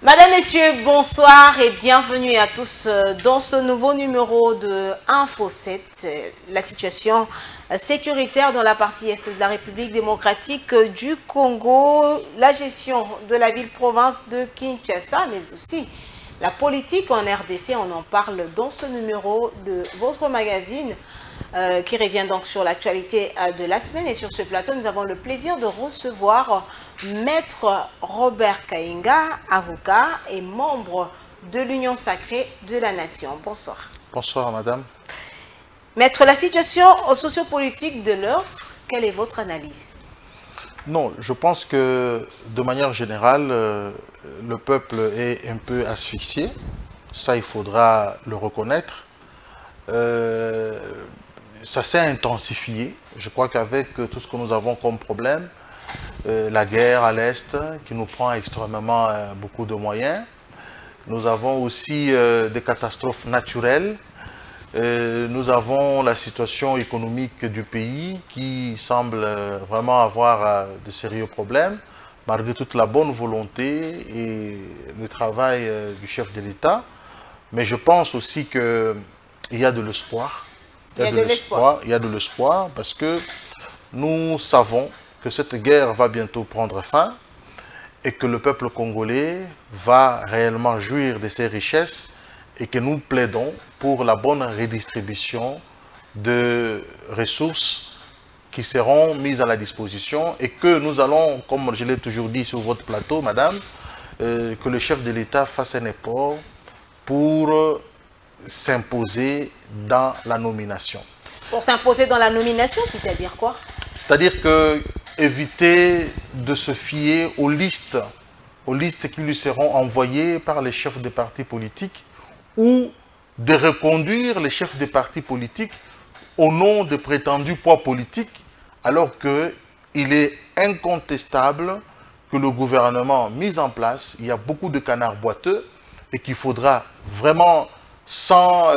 Madame, Messieurs, bonsoir et bienvenue à tous dans ce nouveau numéro de Info 7. La situation sécuritaire dans la partie est de la République démocratique du Congo, la gestion de la ville-province de Kinshasa, mais aussi la politique en RDC. On en parle dans ce numéro de votre magazine qui revient donc sur l'actualité de la semaine. Et sur ce plateau, nous avons le plaisir de recevoir Maître Robert Kainga, avocat et membre de l'Union sacrée de la Nation. Bonsoir. Bonsoir, madame. Maître, la situation sociopolitique de l'heure, quelle est votre analyse? Non, je pense que de manière générale, le peuple est un peu asphyxié. Ça, il faudra le reconnaître. Ça s'est intensifié. Je crois qu'avec tout ce que nous avons comme problème, la guerre à l'Est qui nous prend extrêmement beaucoup de moyens. Nous avons aussi des catastrophes naturelles. Nous avons la situation économique du pays qui semble vraiment avoir de sérieux problèmes, malgré toute la bonne volonté et le travail du chef de l'État. Mais je pense aussi qu'il y a de l'espoir. Il y a de l'espoir parce que nous savons que cette guerre va bientôt prendre fin et que le peuple congolais va réellement jouir de ses richesses et que nous plaidons pour la bonne redistribution de ressources qui seront mises à la disposition et que nous allons, comme je l'ai toujours dit sur votre plateau, madame, que le chef de l'État fasse un effort pour s'imposer dans la nomination. Pour s'imposer dans la nomination, c'est-à-dire quoi? C'est-à-dire que éviter de se fier aux listes qui lui seront envoyées par les chefs des partis politiques ou de reconduire les chefs des partis politiques au nom de prétendus poids politiques, alors qu'il est incontestable que le gouvernement mis en place, il y a beaucoup de canards boiteux et qu'il faudra vraiment, sans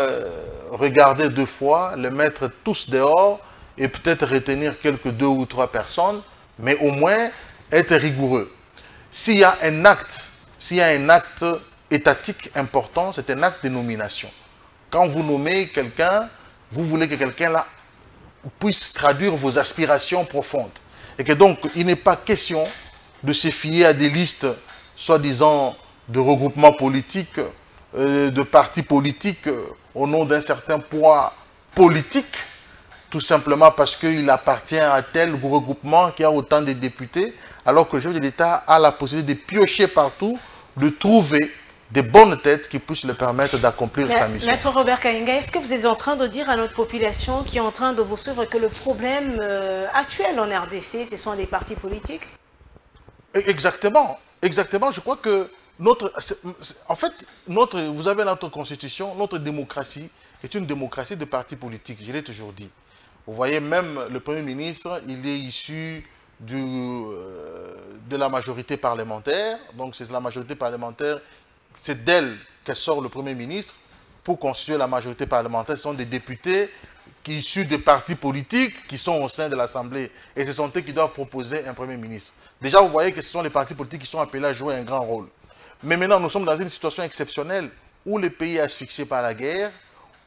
regarder deux fois, les mettre tous dehors et peut-être retenir quelques 2 ou 3 personnes, mais au moins être rigoureux. S'il y a un acte étatique important, c'est un acte de nomination. Quand vous nommez quelqu'un, vous voulez que quelqu'un là puisse traduire vos aspirations profondes. Et que donc, il n'est pas question de se fier à des listes, soi-disant, de regroupements politiques, de partis politiques, au nom d'un certain poids politique, tout simplement parce qu'il appartient à tel regroupement qui a autant de députés, alors que le chef de l'État a la possibilité de piocher partout, de trouver des bonnes têtes qui puissent le permettre d'accomplir sa mission. Maître Robert Kainga, est-ce que vous êtes en train de dire à notre population qui est en train de vous suivre que le problème actuel en RDC, ce sont les partis politiques? Exactement. Exactement. Je crois que vous avez notre constitution, notre démocratie est une démocratie de partis politiques, je l'ai toujours dit. Vous voyez, même le Premier ministre, il est issu de la majorité parlementaire. Donc, c'est la majorité parlementaire, c'est d'elle que sort le Premier ministre. Pour constituer la majorité parlementaire, ce sont des députés qui issus des partis politiques qui sont au sein de l'Assemblée. Et ce sont eux qui doivent proposer un Premier ministre. Déjà, vous voyez que ce sont les partis politiques qui sont appelés à jouer un grand rôle. Mais maintenant, nous sommes dans une situation exceptionnelle où le pays est asphyxié par la guerre,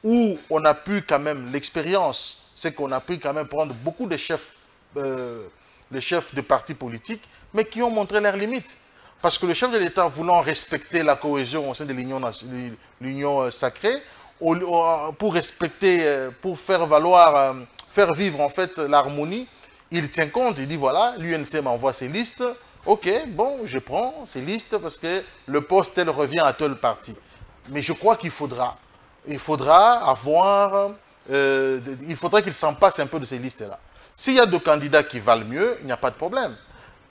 où on a pu quand même, l'expérience, c'est qu'on a pu quand même prendre beaucoup de chefs, les chefs de partis politiques, mais qui ont montré leurs limites. Parce que le chef de l'État, voulant respecter la cohésion au sein de l'Union sacrée, pour respecter, pour faire valoir, faire vivre en fait l'harmonie, il tient compte, il dit voilà, l'UNC m'envoie ses listes, ok, bon, je prends ces listes parce que le poste tel revient à tel parti. Mais je crois qu'il faudra avoir, il faudrait qu'il s'en passe un peu de ces listes-là. S'il y a 2 candidats qui valent mieux, il n'y a pas de problème.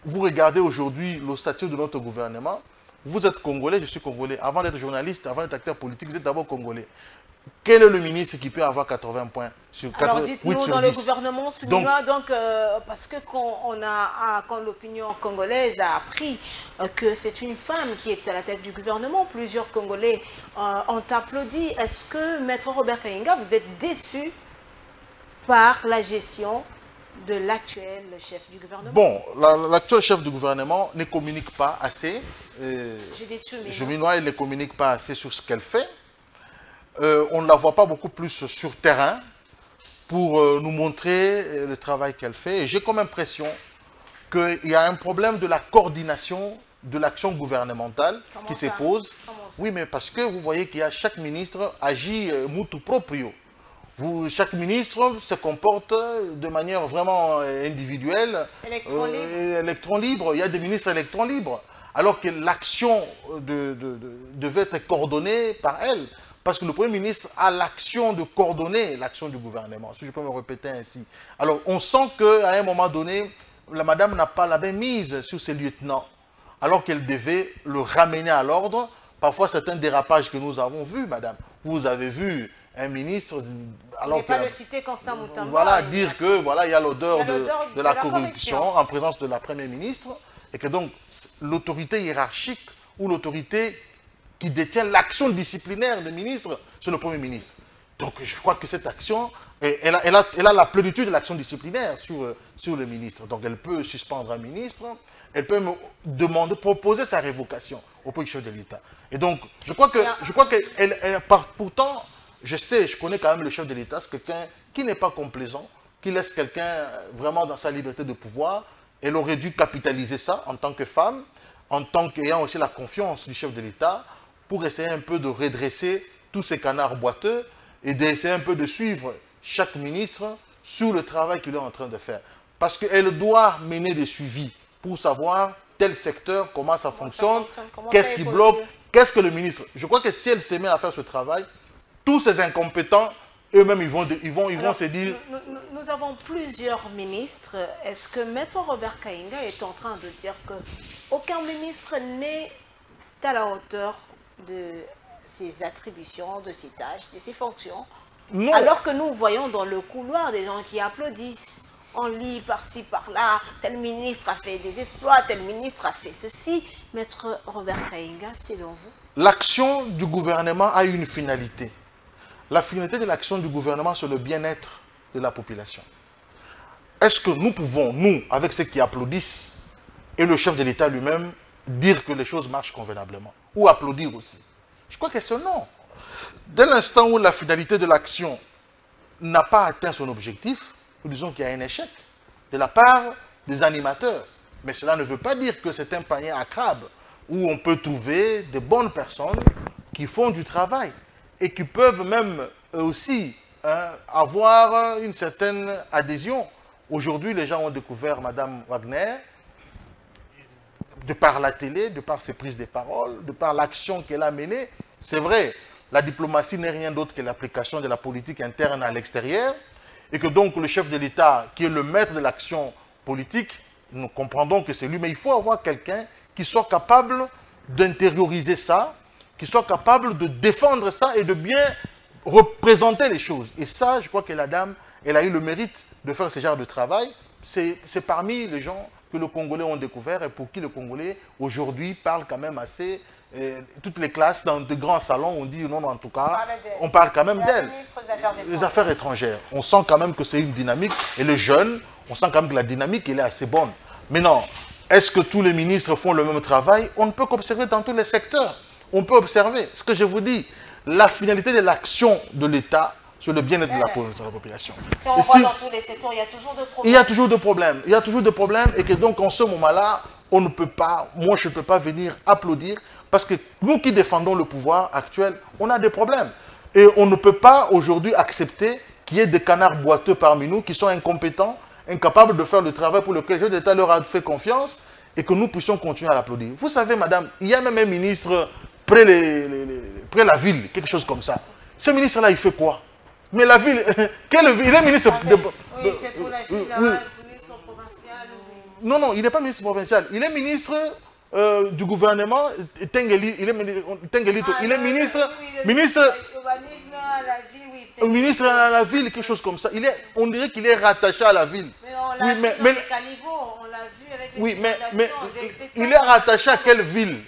Vous regardez aujourd'hui le statut de notre gouvernement. Vous êtes Congolais, je suis Congolais. Avant d'être journaliste, avant d'être acteur politique, vous êtes d'abord Congolais. Quel est le ministre qui peut avoir 80 points sur 80? Alors dites-nous, dans le gouvernement suédois, donc parce que quand l'opinion congolaise a appris que c'est une femme qui est à la tête du gouvernement, plusieurs Congolais ont applaudi. Est-ce que, Maître Robert Kainga, vous êtes déçu par la gestion de l'actuel chef du gouvernement? Bon, l'actuel chef du gouvernement ne communique pas assez. Juminois, elle ne communique pas assez sur ce qu'elle fait. On ne la voit pas beaucoup plus sur terrain pour nous montrer le travail qu'elle fait. Et j'ai comme impression qu'il y a un problème de la coordination de l'action gouvernementale qui se pose. Oui, mais parce que vous voyez qu'il y a chaque ministre agit mutu proprio. Chaque ministre se comporte de manière vraiment individuelle. Électron libre. Il y a des ministres électrons libres. Alors que l'action devait être coordonnée par elle. Parce que le Premier ministre a l'action de coordonner l'action du gouvernement, si je peux me répéter ainsi. Alors, on sent qu'à un moment donné, la madame n'a pas la même mise sur ses lieutenants, alors qu'elle devait le ramener à l'ordre. Parfois, certains dérapages que nous avons vus, madame. Vous avez vu un ministre... Alors pas le citer Constant Moutamba. Voilà, dire que voilà, il y a l'odeur de la corruption en présence de la Première ministre, et que donc l'autorité hiérarchique ou l'autorité qui détient l'action disciplinaire des ministres, c'est le Premier ministre. Donc je crois que cette action, elle a la plénitude de l'action disciplinaire sur le ministre. Donc elle peut suspendre un ministre, elle peut me proposer sa révocation auprès du chef de l'État. Et donc je crois que pourtant, je connais quand même le chef de l'État, c'est quelqu'un qui n'est pas complaisant, qui laisse quelqu'un vraiment dans sa liberté de pouvoir. Elle aurait dû capitaliser ça en tant que femme, en tant qu'ayant aussi la confiance du chef de l'État, pour essayer un peu de redresser tous ces canards boiteux et d'essayer un peu de suivre chaque ministre sur le travail qu'il est en train de faire. Parce qu'elle doit mener des suivis pour savoir tel secteur, comment ça fonctionne, qu'est-ce qui bloque, qu'est-ce que le ministre... Je crois que si elle se met à faire ce travail, tous ces incompétents, eux-mêmes, ils vont se dire... Nous avons plusieurs ministres. Est-ce que Maître Robert Kainga est en train de dire qu'aucun ministre n'est à la hauteur de ses attributions, de ses tâches, de ses fonctions? Non. Alors que nous voyons dans le couloir des gens qui applaudissent. On lit par-ci, par-là, tel ministre a fait des exploits, tel ministre a fait ceci. Maître Robert Kainga, selon vous? L'action du gouvernement a une finalité. La finalité de l'action du gouvernement, c'est le bien-être de la population. Est-ce que nous pouvons, nous, avec ceux qui applaudissent, et le chef de l'État lui-même, dire que les choses marchent convenablement? Ou applaudir aussi? Je crois que c'est non. Dès l'instant où la finalité de l'action n'a pas atteint son objectif, nous disons qu'il y a un échec de la part des animateurs. Mais cela ne veut pas dire que c'est un panier à crabes où on peut trouver des bonnes personnes qui font du travail et qui peuvent même aussi avoir une certaine adhésion. Aujourd'hui, les gens ont découvert Mme Wagner de par la télé, de par ses prises de parole, de par l'action qu'elle a menée. C'est vrai, la diplomatie n'est rien d'autre que l'application de la politique interne à l'extérieur, et que donc le chef de l'État, qui est le maître de l'action politique, nous comprenons que c'est lui, mais il faut avoir quelqu'un qui soit capable d'intérioriser ça, qui soit capable de défendre ça et de bien représenter les choses. Et ça, je crois que la dame, elle a eu le mérite de faire ce genre de travail. C'est parmi les gens que les Congolais ont découvert et pour qui les Congolais, aujourd'hui, parlent quand même assez... toutes les classes, dans de grands salons, on dit non, en tout cas, on parle quand même d'elle. Les affaires étrangères. On sent quand même que c'est une dynamique. Et les jeunes, on sent quand même que la dynamique, elle est assez bonne. Maintenant, est-ce que tous les ministres font le même travail? On ne peut qu'observer dans tous les secteurs. On peut observer. Ce que je vous dis, la finalité de l'action de l'État sur le bien-être de la population. Si on voit dans tous les secteurs, il y a toujours de problèmes. Il y a toujours de problèmes. Il y a toujours de problèmes et que donc en ce moment-là, on ne peut pas, moi je ne peux pas venir applaudir parce que nous qui défendons le pouvoir actuel, on a des problèmes. Et on ne peut pas aujourd'hui accepter qu'il y ait des canards boiteux parmi nous qui sont incompétents, incapables de faire le travail pour lequel le chef d'État leur a fait confiance et que nous puissions continuer à l'applaudir. Vous savez, madame, il y a même un ministre près la ville, quelque chose comme ça. Ce ministre-là, il fait quoi? Mais la ville, il est ministre... Oui, c'est pour la ville, ministre provincial. Non, non, il n'est pas ministre provincial. Il est ministre du gouvernement, Tengelito. Il est ministre... Urbanisme à la ville, oui. Ministre à la ville, quelque chose comme ça. On dirait qu'il est rattaché à la ville. Mais on l'a vu dans les caniveaux, on l'a vu avec les oui, mais il est rattaché à quelle ville?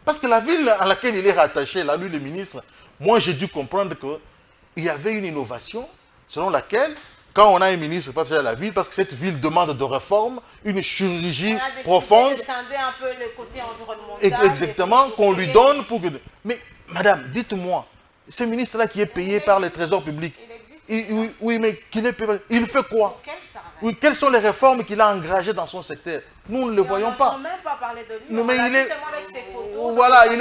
Parce que la ville à laquelle il est rattaché, là, lui, le ministre, moi, j'ai dû comprendre qu'il y avait une innovation selon laquelle quand on a un ministre pas déjà la ville, parce que cette ville demande de réforme, une chirurgie profonde. On a décidé de scinder un peu le côté environnemental. Exactement, qu'on lui donne pour que... Mais, madame, dites-moi, ce ministre-là qui est payé par le trésor public, oui, mais qu'il est payé, il fait quoi? Oui, quelles sont les réformes qu'il a engagées dans son secteur? Nous ne le voyons pas. On n'a même pas parlé de lui. Non, mais il est... seulement avec ses photos. Voilà, il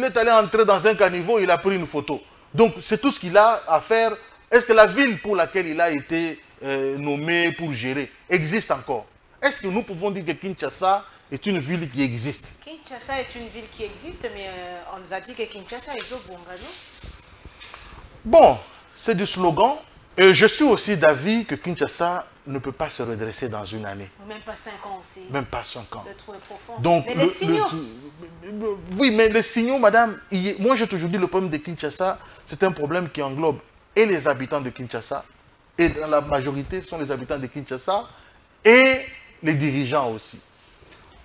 est allé entrer dans un caniveau, il a pris une photo. Donc, c'est tout ce qu'il a à faire. Est-ce que la ville pour laquelle il a été nommé pour gérer existe encore? Est-ce que nous pouvons dire que Kinshasa est une ville qui existe? Kinshasa est une ville qui existe, mais on nous a dit que Kinshasa est au Bongano. Bon, c'est du slogan. Et je suis aussi d'avis que Kinshasa ne peut pas se redresser dans une année. Même pas 5 ans aussi. Même pas 5 ans. Le trou est profond. Donc, mais les signaux. Oui, mais les signaux, madame, moi j'ai toujours dit le problème de Kinshasa, c'est un problème qui englobe et les habitants de Kinshasa, et dans la majorité sont les habitants de Kinshasa, et les dirigeants aussi.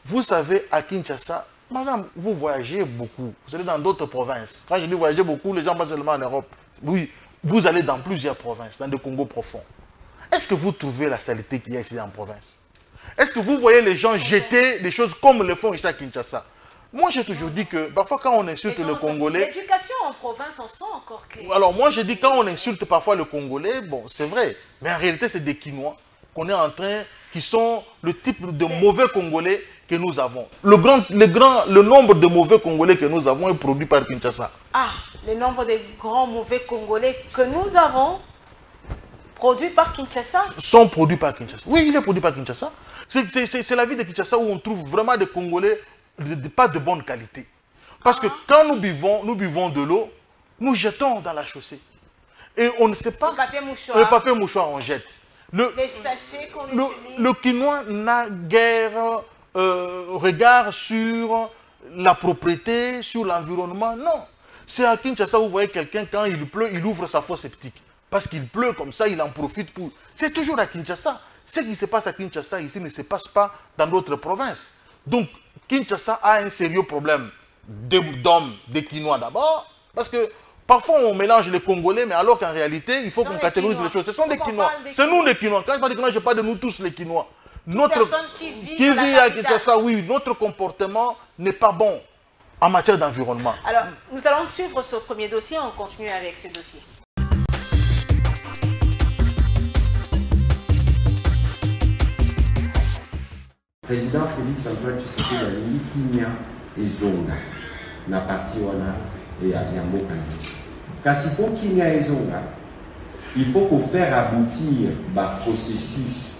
Vous savez, à Kinshasa, madame, vous voyagez beaucoup. Vous allez dans d'autres provinces. Quand je dis voyager beaucoup, les gens pas seulement en Europe. Oui, vous allez dans plusieurs provinces, dans le Congo profond. Est-ce que vous trouvez la saleté qu'il y a ici en province? Est-ce que vous voyez les gens jeter des choses comme le font ici à Kinshasa? Moi, j'ai toujours dit que parfois, quand on insulte le Congolais... L'éducation en province, on sent encore que... Alors, moi, je dis quand on insulte parfois le Congolais, bon, c'est vrai. Mais en réalité, c'est des Quinois qu'on est en train... qui sont le type de mauvais Congolais que nous avons. Le nombre de mauvais Congolais que nous avons est produit par Kinshasa. Ah, le nombre de grands mauvais Congolais que nous avons produits par Kinshasa? Sont produits par Kinshasa. Oui, il est produit par Kinshasa. C'est la ville de Kinshasa où on trouve vraiment des Congolais pas de bonne qualité. Parce que quand nous buvons de l'eau, nous jetons dans la chaussée. Et on ne sait pas... Le papier mouchoir, on jette. Les sachets qu'on utilise. Le Quinois n'a guère regard sur la propriété, sur l'environnement. Non. C'est à Kinshasa où vous voyez quelqu'un, quand il pleut, il ouvre sa fosse septique. Parce qu'il pleut comme ça, il en profite pour... C'est toujours à Kinshasa. Ce qui se passe à Kinshasa ici ne se passe pas dans d'autres provinces. Donc, Kinshasa a un sérieux problème d'hommes, des Quinois d'abord, parce que parfois on mélange les Congolais, mais alors qu'en réalité, il faut qu'on catégorise les choses. Ce sont des Quinois. C'est nous les Quinois. Quand je parle de Quinois, je parle de nous tous les Quinois. Qui vit à Kinshasa, oui, notre comportement n'est pas bon en matière d'environnement. Alors, nous allons suivre ce premier dossier, on continue avec ces dossiers. Président Félix Antoine Tshisekedi alingi kimia ezonga na parti wana ya mboka na biso. Kasi po kimia ezonga, il faut qu'on faire aboutir ba processus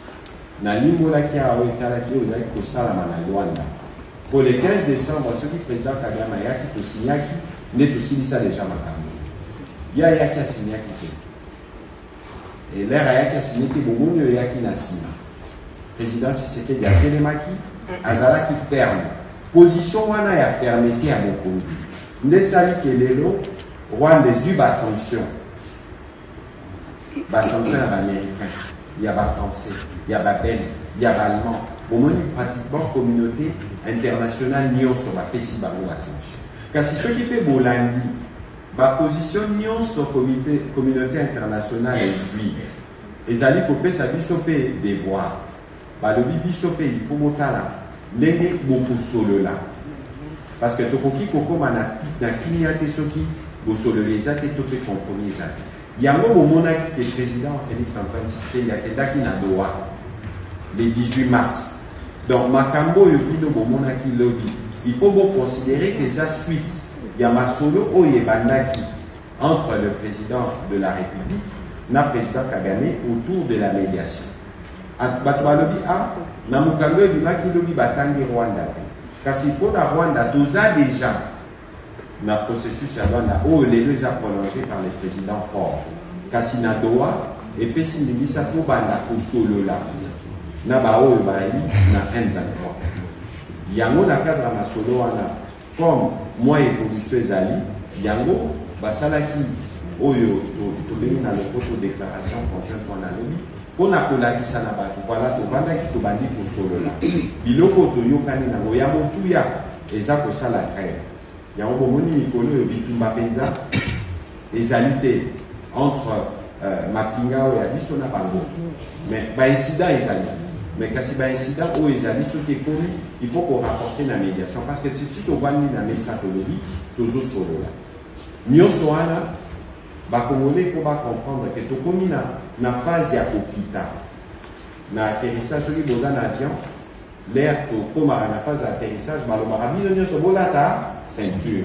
na limbolaki awa etalaki oyo ezalaki kosalama na Luanda. Pour le 15 décembre, soki président Kagame ayaki tosinyaki nde tosilisa deja makambo. Ye ayaki asinyaki te. Elere ayaki asinye te bomoni oyo eyaki na nsima. Président Tshisekedi a telemaki, azalaki ferme. Position wana ya fermeté à mokonzi. Nde sali kelelo, Rwanda ezu ba sanction. Ba sanction ya ba américain, ya ba français, ya ba belge, ya ba allemand. Bomoni pratiquement communauté internationale nyonso ba pesi bango ba sanction. Kasi soki pe bolandi, ba position nyonso communauté internationale ezui. Ezali kopesa biso pe devoir. Balobi biso pe il faut botala ndenge bokosolola parce que tokoki kokoma na kimia te soki bosolola eza te to pe compromis eza te yango bomonaki ke président Félix Antoine Tshisekedi akendaki na Doha le 18 mars. Donc makambo oyo bino bomonaki lobi il faut considérer que eza suite ya masolo oyo ebandaki entre le président de la République na président Kagame autour de la médiation. Bato balobi na mokando ebimaki lobi batangi Rwanda te kasi mpona Rwanda toza déjà na processus ya Rwanda oyo lelo eza prolongé par le président Ford kasi na Doha epesi ndingisa tobanda kosolola na baoyo bayi na M23 yango na cadre ya masolo wana comme mwa évolution ezali yango basalaki oyo tobengi na lopoto déclaration conjointe wana lobi pona kolakisa na bato voilà tovandaki tobandi kosolola biloko toyokani nango ya motuya eza kosala crème yango bomoni mikolo oyo bitumba mpenza ezali te entre mapinga oyo ya biso na bango mais baincident ezali mais kasi baincident oyo ezali soki ekomi il faut qu'on rapporte na médiation parce que si tovandi na mesa tolobi tozosolola nyonso wana bakongolais faut bacomprendre que tokomi na phase ya kokita na atterrissage soki boza na avion l'air tokomaka na phase d'atterrissage balobaka bino nyonso bolata ceinture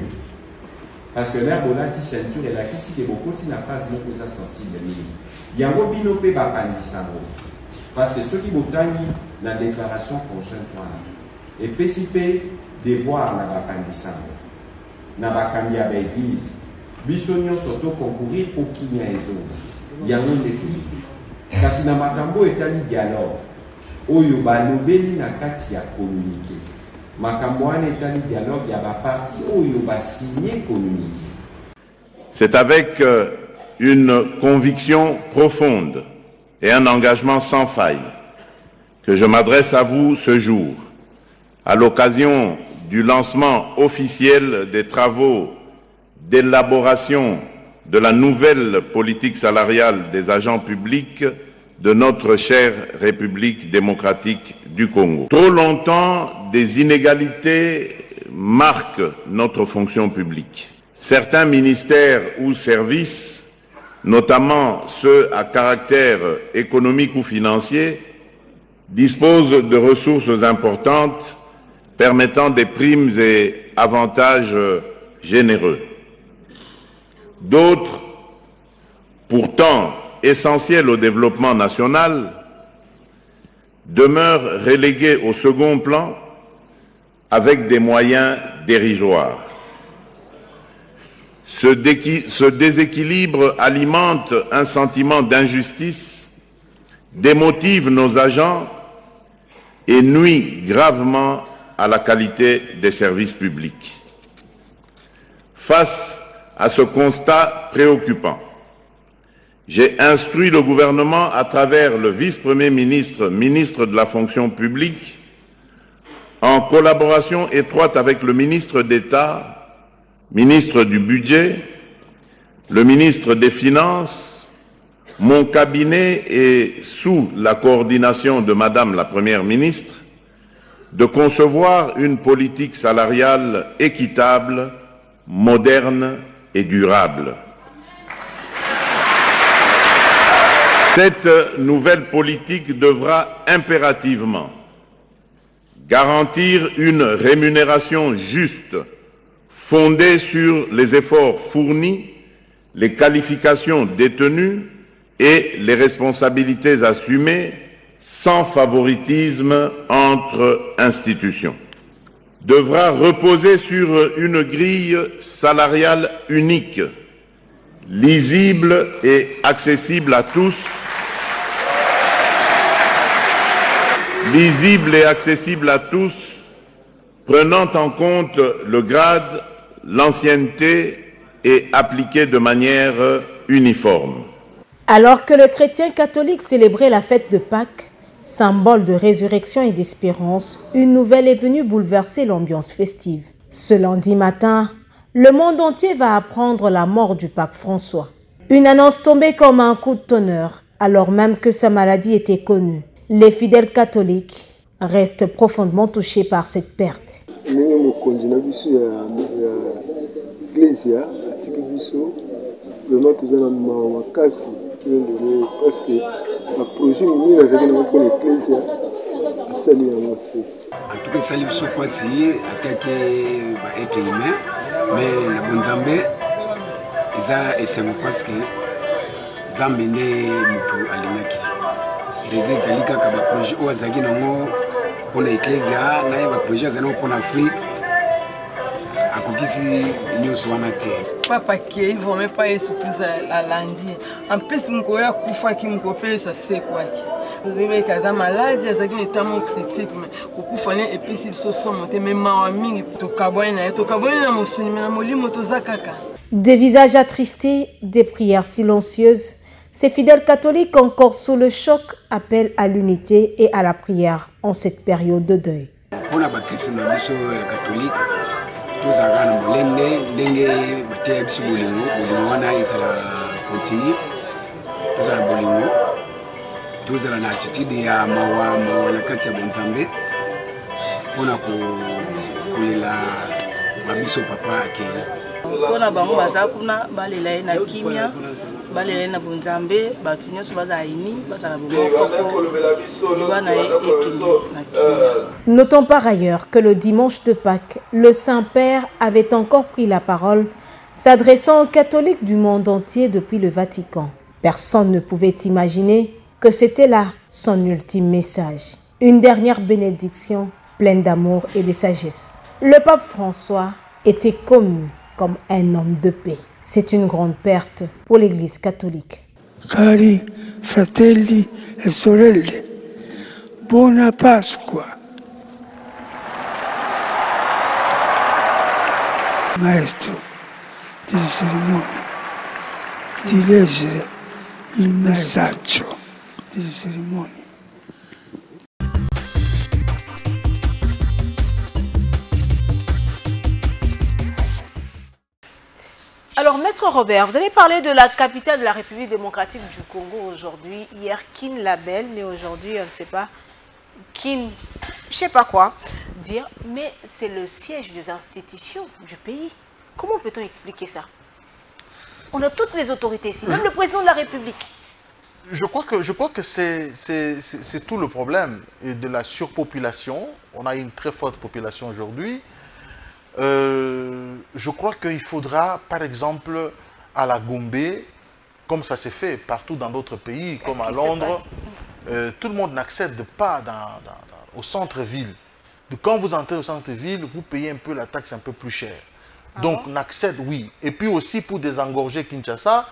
parce que l'air bolati ceinture elakisi ke bokoti na phase moko eza sensible mingi yango bino mpe bakandisango parce que soki botangi na déclaration conjointe wana epesi mpe devoir na bakandisango na bakambi ya baeglise biso nyonso tokoncourir kokinya ezonga yango nde toyibi kasi na makambo etali dialogue oyo balobeli na kati ya communiqué makambo wana etali dialogue ya baparti oyo basigné communiqué. C'est avec une conviction profonde et un engagement sans faille que je m'adresse à vous ce jour à l'occasion du lancement officiel des travaux d'élaboration de la nouvelle politique salariale des agents publics de notre chère République démocratique du Congo. Trop longtemps, des inégalités marquent notre fonction publique. Certains ministères ou services, notamment ceux à caractère économique ou financier, disposent de ressources importantes permettant des primes et avantages généreux. D'autres, pourtant essentiels au développement national, demeurent relégués au second plan avec des moyens dérisoires. Ce déséquilibre alimente un sentiment d'injustice, démotive nos agents et nuit gravement à la qualité des services publics. Face à ce constat préoccupant, j'ai instruit le gouvernement à travers le vice-premier ministre, ministre de la fonction publique, en collaboration étroite avec le ministre d'État, ministre du Budget, le ministre des Finances, mon cabinet et sous la coordination de Madame la Première ministre, de concevoir une politique salariale équitable, moderne et durable. Cette nouvelle politique devra impérativement garantir une rémunération juste, fondée sur les efforts fournis, les qualifications détenues et les responsabilités assumées, sans favoritisme entre institutions. Devra reposer sur une grille salariale unique, lisible et accessible à tous, prenant en compte le grade, l'ancienneté et appliquée de manière uniforme. Alors que le chrétien catholique célébrait la fête de Pâques, symbole de résurrection et d'espérance, une nouvelle est venue bouleverser l'ambiance festive. Ce lundi matin, le monde entier va apprendre la mort du pape François. Une annonce tombée comme un coup de tonnerre, alors même que sa maladie était connue. Les fidèles catholiques restent profondément touchés par cette perte. Parce que le projet mini na zaki na pour l'église a sali en notre. En tout cas sali biso kwasi attaquer ba être humain mais la bonne Zambé eza esengo parce que Zambé ne mutu alinaki. L'église alika ka ba projet o zaki nango pour l'église na ba projet za no pour l'Afrique. Papa qui est vraiment pas surprise à lundi. En plus, mon collègue Koufa qui me copie, ça c'est quoi. Vous avez des maladies, ça qui est tellement critique, mais Koufa et puis si ce sont montés, mais ma amie, to kaboina, na musuni, mais na moli motozakaka. Des visages attristés, des prières silencieuses. Ces fidèles catholiques encore sous le choc appellent à l'unité et à la prière en cette période de deuil. Pour la baptiste catholique. Tous à molende ndenge batia biso bolingo wana ezala continue tozala bolingo tozala na attitude ya mawa na kati ya bonzambe mpona kolela babiso papa akei mpona bango baza kuna balela ye na kimia balela ye na bonzambe bato nyonso bazala ini bazala bomoko liba na ye ekende na kimia. Notons par ailleurs que le dimanche de Pâques, le Saint-Père avait encore pris la parole, s'adressant aux catholiques du monde entier depuis le Vatican. Personne ne pouvait imaginer que c'était là son ultime message. Une dernière bénédiction pleine d'amour et de sagesse. Le pape François était connu comme un homme de paix. C'est une grande perte pour l'Église catholique. Cari fratelli e sorelle, buona Pasqua. Maestro delle cerimonie, di leggere il messaggio delle cerimonie. Alors, Maître Robert, vous avez parlé de la capitale de la République démocratique du Congo aujourd'hui. Hier, Kin-Label, mais aujourd'hui, on ne sait pas, Kin, je ne sais pas quoi dire, mais c'est le siège des institutions du pays. Comment peut-on expliquer ça? On a toutes les autorités ici, même le président de la République. Je crois que c'est tout le problème de la surpopulation. On a une très forte population aujourd'hui. Je crois qu'il faudra, par exemple, à la Gombe, comme ça s'est fait partout dans d'autres pays, comme à Londres, tout le monde n'accède pas au centre-ville. Quand vous entrez au centre-ville, vous payez un peu la taxe un peu plus chère. Donc, on accède, oui. Et puis aussi, pour désengorger Kinshasa,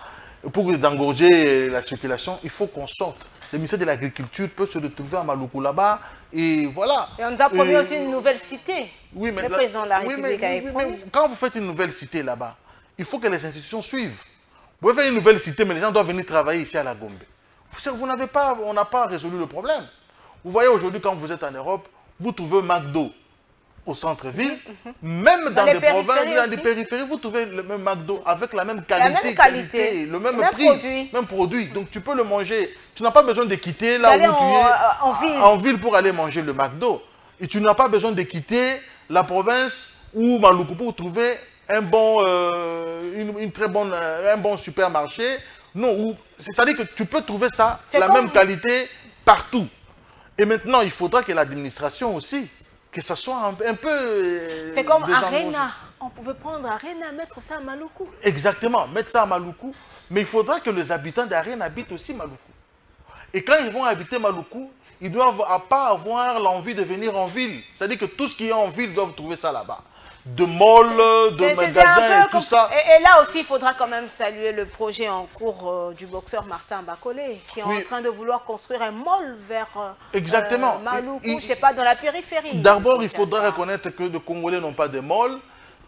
pour désengorger la circulation, il faut qu'on sorte. Le ministère de l'Agriculture peut se retrouver à Maluku là-bas, et voilà. Et on nous a promis aussi une nouvelle cité. Oui, mais le président de la République a promis. Mais quand vous faites une nouvelle cité là-bas, il faut que les institutions suivent. Vous pouvez faire une nouvelle cité, mais les gens doivent venir travailler ici à la Gombe. On n'a pas résolu le problème. Vous voyez aujourd'hui, quand vous êtes en Europe, vous trouvez McDo au centre-ville, même dans des provinces, dans des périphéries, vous trouvez le même McDo avec la même qualité, le même prix, même produit. Donc tu peux le manger. Tu n'as pas besoin de quitter là où tu es en ville pour aller manger le McDo. Et tu n'as pas besoin de quitter la province ou Maluku pour trouver un bon, un bon supermarché. Non, c'est-à-dire que tu peux trouver ça, la même qualité partout. Et maintenant, il faudra que l'administration aussi, que ça soit un peu... C'est comme Arena. On pouvait prendre Arena, mettre ça à Maluku. Exactement, mettre ça à Maluku. Mais il faudra que les habitants d'Arena habitent aussi Maluku. Et quand ils vont habiter Maluku, ils doivent pas avoir l'envie de venir en ville. C'est-à-dire que tout ce qui est en ville, ils doivent trouver ça là-bas. De malls, de magasins et tout ça. Et là aussi, il faudra quand même saluer le projet en cours du boxeur Martin Bakolé, qui est en train de vouloir construire un mall vers Maluku, je ne sais pas, dans la périphérie. D'abord, il faudra reconnaître que les Congolais n'ont pas de mall.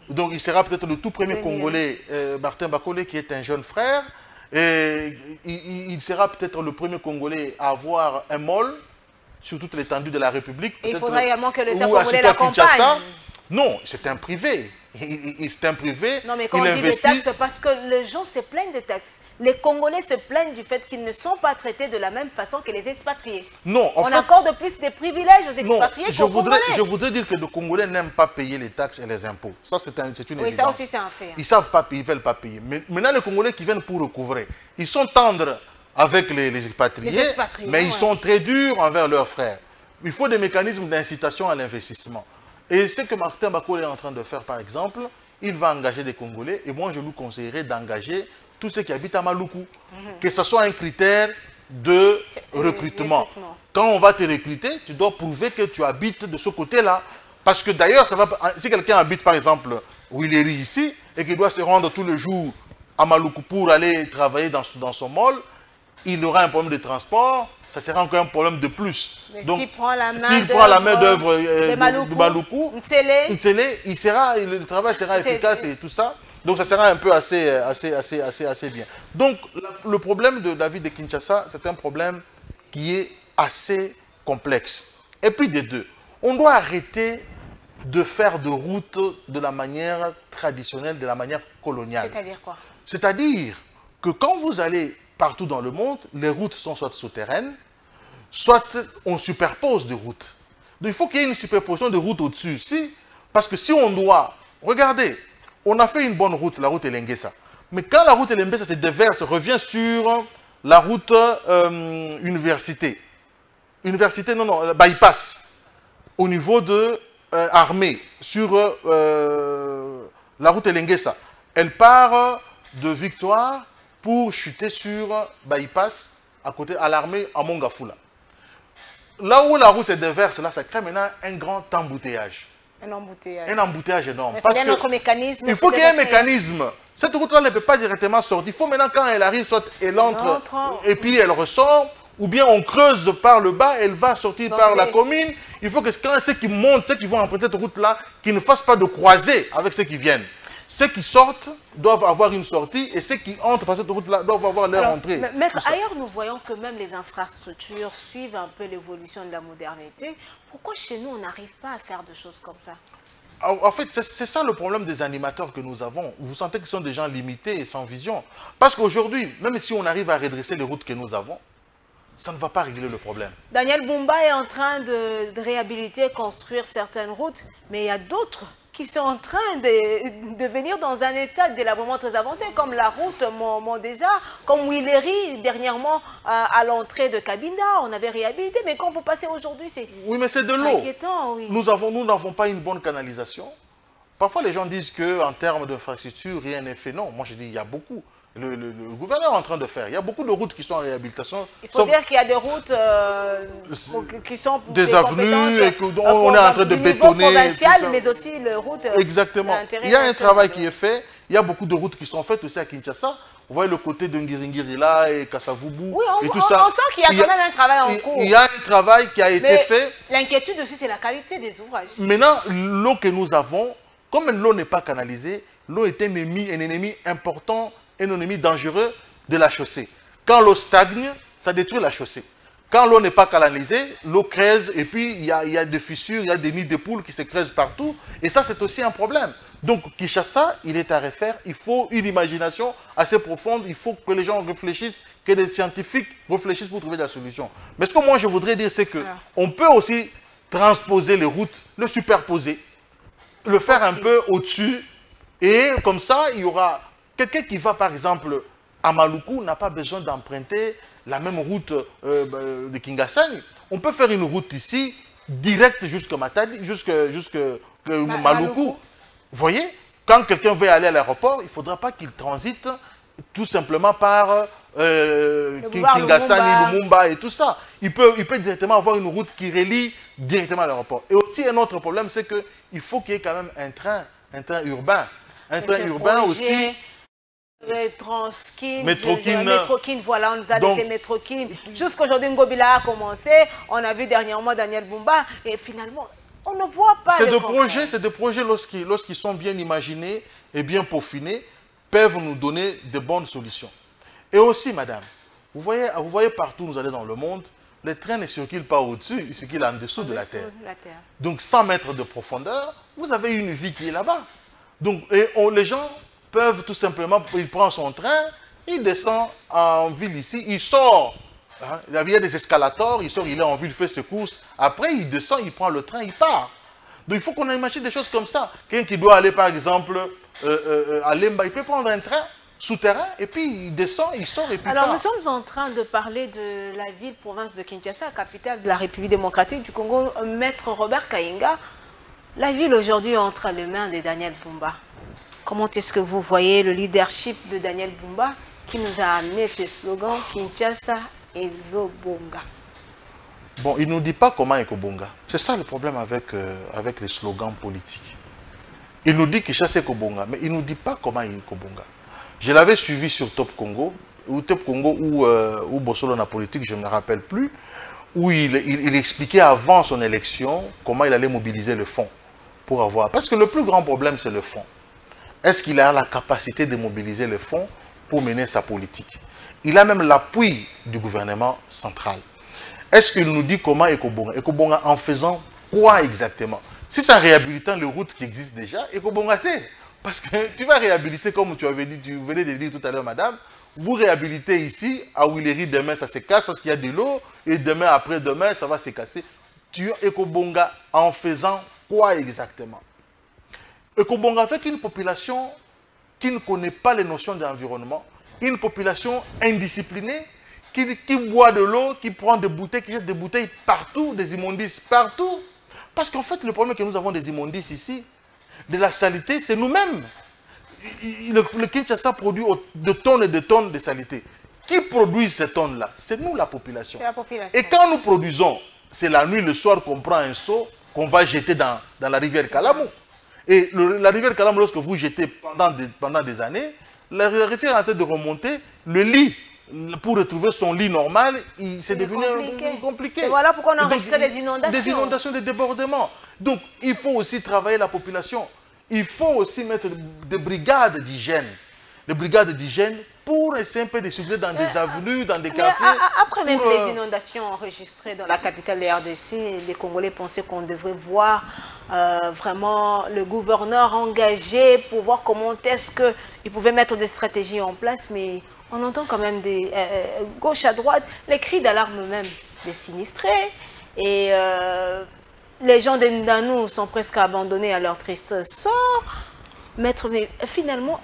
Donc, il sera peut-être le tout premier Congolais, Martin Bakolé, qui est un jeune frère. Et il sera peut-être le premier Congolais à avoir un mall sur toute l'étendue de la République. Et il faudra également que l'État congolais l'accompagne. Non, c'est un privé. C'est un privé. Non, mais quand on dit des taxes, c'est parce que les gens se plaignent des taxes. Les Congolais se plaignent du fait qu'ils ne sont pas traités de la même façon que les expatriés. Non, on accorde plus des privilèges aux expatriés qu'aux Congolais. Je voudrais dire que les Congolais n'aiment pas payer les taxes et les impôts. Ça, c'est une évidence. Oui, ça aussi, c'est un fait. Ils ne savent pas payer, ils ne veulent pas payer. Mais maintenant, les Congolais qui viennent pour recouvrer, ils sont tendres avec les expatriés, mais ils sont très durs envers leurs frères. Il faut des mécanismes d'incitation à l'investissement. Et ce que Martin Bakolé est en train de faire, par exemple, il va engager des Congolais. Et moi, je lui conseillerais d'engager tous ceux qui habitent à Maluku. Que ce soit un critère de recrutement. Quand on va te recruter, tu dois prouver que tu habites de ce côté-là. Parce que d'ailleurs, si quelqu'un habite, par exemple, Willery ici, et qu'il doit se rendre tous les jours à Maluku pour aller travailler dans son mall, il aura un problème de transport. Ça sera encore un problème de plus. Mais donc, s'il prend la main d'œuvre de Maluku, le travail sera efficace et tout ça. Donc ça sera un peu assez bien. Donc le problème de la ville de Kinshasa, c'est un problème qui est assez complexe. Et puis des deux, on doit arrêter de faire de route de la manière traditionnelle, de la manière coloniale. C'est-à-dire quoi? C'est-à-dire que quand vous allez partout dans le monde, les routes sont soit souterraines, soit on superpose des routes. Donc il faut qu'il y ait une superposition de routes au-dessus. Parce que si on doit... Regardez, on a fait une bonne route, la route Elengesa. Mais quand la route Elengesa se déverse, revient sur la route université. Université, non, bypass. Au niveau de armée, sur la route Elengesa. Elle part de Victoire pour chuter sur bypass à côté à l'armée à Mongafula. Là où la route se déverse, là, ça crée maintenant un grand embouteillage. Un embouteillage. Un embouteillage énorme. Parce qu'il y a notre mécanisme. Il faut qu'il y ait un mécanisme. Cette route-là ne peut pas directement sortir. Il faut maintenant, quand elle arrive, soit elle entre et puis elle ressort, ou bien on creuse par le bas, elle va sortir par la commune. Il faut que quand ceux qui montent, ceux qui vont emprunter cette route-là, qu'ils ne fassent pas de croisée avec ceux qui viennent. Ceux qui sortent doivent avoir une sortie et ceux qui entrent par cette route-là doivent avoir leur entrée. Maître, ailleurs, nous voyons que même les infrastructures suivent un peu l'évolution de la modernité. Pourquoi chez nous, on n'arrive pas à faire de choses comme ça? En fait, c'est ça le problème des animateurs que nous avons. Vous sentez qu'ils sont des gens limités et sans vision. Parce qu'aujourd'hui, même si on arrive à redresser les routes que nous avons, ça ne va pas régler le problème. Daniel Bumba est en train de réhabiliter, construire certaines routes, mais il y a d'autres qui sont en train de venir dans un état de délabrement très avancé, comme la route Mondesa, comme Willery, dernièrement à l'entrée de Cabinda, on avait réhabilité, mais quand vous passez aujourd'hui, c'est oui, mais c'est de l'eau. Inquiétant, oui. Nous n'avons pas une bonne canalisation. Parfois, les gens disent qu'en termes d'infrastructure, rien n'est fait. Non, moi je dis il y a beaucoup. Le gouverneur est en train de faire. Il y a beaucoup de routes qui sont en réhabilitation. Il faut dire qu'il y a des routes qui sont des avenues et qu'on est en train de bétonner. Provincial, mais aussi les routes. Exactement. Il y a un travail qui est fait. Il y a beaucoup de routes qui sont faites aussi à Kinshasa. Vous voyez le côté de Ngiringiri là et Kassavubu. Oui, et tout ça. On sent qu'il y a quand même un travail en cours. Il y a un travail qui a été fait. L'inquiétude aussi, c'est la qualité des ouvrages. Maintenant, l'eau que nous avons, comme l'eau n'est pas canalisée, l'eau est un ennemi important, un ennemi dangereux de la chaussée. Quand l'eau stagne, ça détruit la chaussée. Quand l'eau n'est pas canalisée, l'eau creuse et puis il y a des fissures, il y a des nids de poules qui se creusent partout. Et ça, c'est aussi un problème. Donc, Kinshasa, il est à refaire. Il faut une imagination assez profonde. Il faut que les gens réfléchissent, que les scientifiques réfléchissent pour trouver la solution. Mais ce que moi, je voudrais dire, c'est qu'on peut aussi transposer les routes, le superposer, le faire un peu au-dessus. Et comme ça, il y aura... Quelqu'un qui va, par exemple, à Maluku n'a pas besoin d'emprunter la même route de Kingasani. On peut faire une route ici, directe jusqu'à Matadi, jusqu'à Maluku. Vous voyez, quand quelqu'un veut aller à l'aéroport, il ne faudra pas qu'il transite tout simplement par Kingasani, Lumumba et tout ça. Il peut directement avoir une route qui relie directement à l'aéroport. Et aussi, un autre problème, c'est qu'il faut qu'il y ait quand même un train urbain. Un train urbain aussi. Métrokin, voilà, on nous a laissé Métrokin. Jusqu'aujourd'hui, Ngobila a commencé. On a vu dernièrement Daniel Bumba. Et finalement, on ne voit pas. C'est des projets lorsqu'ils sont bien imaginés et bien peaufinés, peuvent nous donner de bonnes solutions. Et aussi, madame, vous voyez partout où nous allons dans le monde, les trains ne circulent pas au-dessus, ils circulent en dessous de la terre. Donc, 100 mètres de profondeur, vous avez une vie qui est là-bas. Donc, les gens peuvent tout simplement, il prend son train, il descend en ville ici, il sort. Hein, il y a des escalators, il sort, il est en ville, il fait ses courses. Après, il descend, il prend le train, il part. Donc, il faut qu'on imagine des choses comme ça. Quelqu'un qui doit aller, par exemple, à Lemba, il peut prendre un train souterrain et puis il descend, il sort et puis Alors, part. nous sommes en train de parler de la ville-province de Kinshasa, capitale de la République démocratique du Congo, Maître Robert Kainga. La ville aujourd'hui est entre les mains de Daniel Bumba. Comment est-ce que vous voyez le leadership de Daniel Bumba qui nous a amené ce slogan Kinshasa et Zobonga? Bon, il ne nous dit pas comment est Kobonga. C'est ça le problème avec les slogans politiques. Il nous dit Kinshasa et Kobonga, mais il ne nous dit pas comment est Kobonga. Je l'avais suivi sur Top Congo, ou Bossolo na politique, je ne me rappelle plus, où il expliquait avant son élection comment il allait mobiliser le fonds pour avoir... Parce que le plus grand problème, c'est le fonds. Est-ce qu'il a la capacité de mobiliser les fonds pour mener sa politique? Il a même l'appui du gouvernement central. Est-ce qu'il nous dit comment Ekobonga? Ekobonga en faisant quoi exactement? Si c'est en réhabilitant les routes qui existent déjà, Ekobonga t'es. Parce que tu vas réhabiliter, comme tu avais dit, tu venais de le dire tout à l'heure, madame, vous réhabilitez ici, à Willery, demain ça se casse parce qu'il y a de l'eau, et demain, après-demain, ça va se casser. Tuer Ekobonga en faisant quoi exactement? Ekobonga fait qu'une population qui ne connaît pas les notions d'environnement, une population indisciplinée, qui boit de l'eau, qui prend des bouteilles, qui jette des bouteilles partout, des immondices partout. Parce qu'en fait, le problème que nous avons des immondices ici, de la saleté, c'est nous-mêmes. Le Kinshasa produit de tonnes et de tonnes de saleté. Qui produit ces tonnes-là? C'est nous, la population. C'est la population. Et quand nous produisons, c'est la nuit, le soir qu'on prend un seau, qu'on va jeter dans la rivière Kalamou. Et la rivière Kalamou, lorsque vous jetez pendant des années, la rivière est en train de remonter, le lit, pour retrouver son lit normal, c'est devenu compliqué. Et voilà pourquoi on enregistre des inondations. Des inondations, des débordements. Donc, il faut aussi travailler la population. Il faut aussi mettre des brigades d'hygiène. Des brigades d'hygiène pour essayer un peu de circuler dans des avenues, dans des quartiers. Après même les inondations enregistrées dans la capitale de RDC, les Congolais pensaient qu'on devrait voir vraiment le gouverneur engagé pour voir comment est-ce qu'il pouvait mettre des stratégies en place, mais on entend quand même des gauche à droite, les cris d'alarme même des sinistrés. Et les gens d'Endanou sont presque abandonnés à leur triste sort. Mais finalement,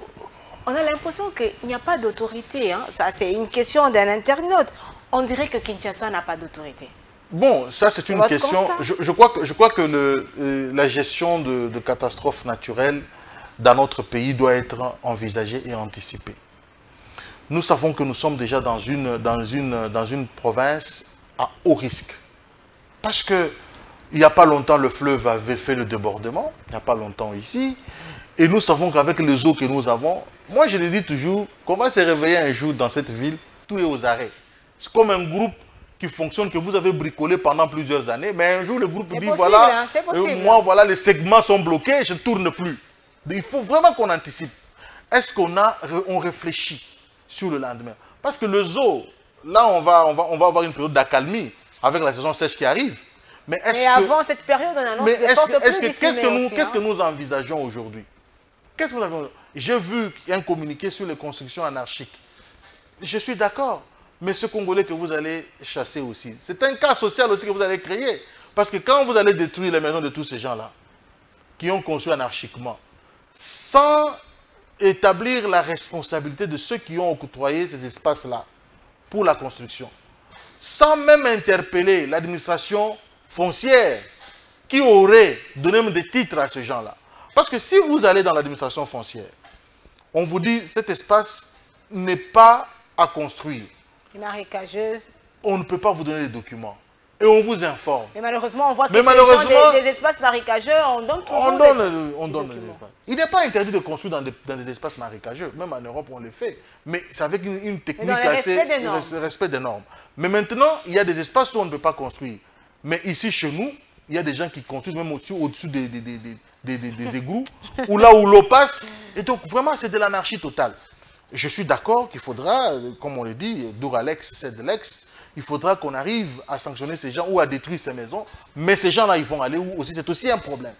on a l'impression qu'il n'y a pas d'autorité. Hein. Ça, c'est une question d'un internaute. On dirait que Kinshasa n'a pas d'autorité. Bon, ça c'est une question. Je crois que la gestion de catastrophes naturelles dans notre pays doit être envisagée et anticipée. Nous savons que nous sommes déjà dans une province à haut risque. Parce que il n'y a pas longtemps, le fleuve avait fait le débordement. Il n'y a pas longtemps ici. Et nous savons qu'avec les eaux que nous avons, moi je le dis toujours, qu'on va se réveiller un jour dans cette ville, tout est aux arrêts. C'est comme un groupe qui fonctionne, que vous avez bricolé pendant plusieurs années, mais un jour le groupe dit, voilà, moi voilà, les segments sont bloqués, je ne tourne plus. Il faut vraiment qu'on anticipe. Est-ce qu'on réfléchit sur le lendemain? Parce que le zoo, là on va avoir une période d'accalmie avec la saison sèche qui arrive. Mais avant cette période, on annonce des fortes pluies. Qu'est-ce que nous envisageons aujourd'hui? J'ai vu un communiqué sur les constructions anarchiques. Je suis d'accord. Mais ce Congolais que vous allez chasser aussi, c'est un cas social aussi que vous allez créer. Parce que quand vous allez détruire les maisons de tous ces gens-là, qui ont construit anarchiquement, sans établir la responsabilité de ceux qui ont octroyé ces espaces-là pour la construction, sans même interpeller l'administration foncière qui aurait donné des titres à ces gens-là. Parce que si vous allez dans l'administration foncière, on vous dit cet espace n'est pas à construire. Marécageuse. On ne peut pas vous donner les documents. Et on vous informe. Mais malheureusement, on voit que ces gens des espaces marécageux, on donne toujours on donne des espaces. Il n'est pas interdit de construire dans des espaces marécageux. Même en Europe, on le fait. Mais c'est avec une technique assez... respect des normes. Mais maintenant, il y a des espaces où on ne peut pas construire. Mais ici, chez nous, il y a des gens qui construisent même au-dessus des égouts, ou là où l'eau passe. Et donc, vraiment, c'est de l'anarchie totale. Je suis d'accord qu'il faudra, comme on le dit, Douralex, c'est de l'ex, il faudra qu'on arrive à sanctionner ces gens ou à détruire ces maisons. Mais ces gens-là, ils vont aller où aussi? C'est aussi un problème.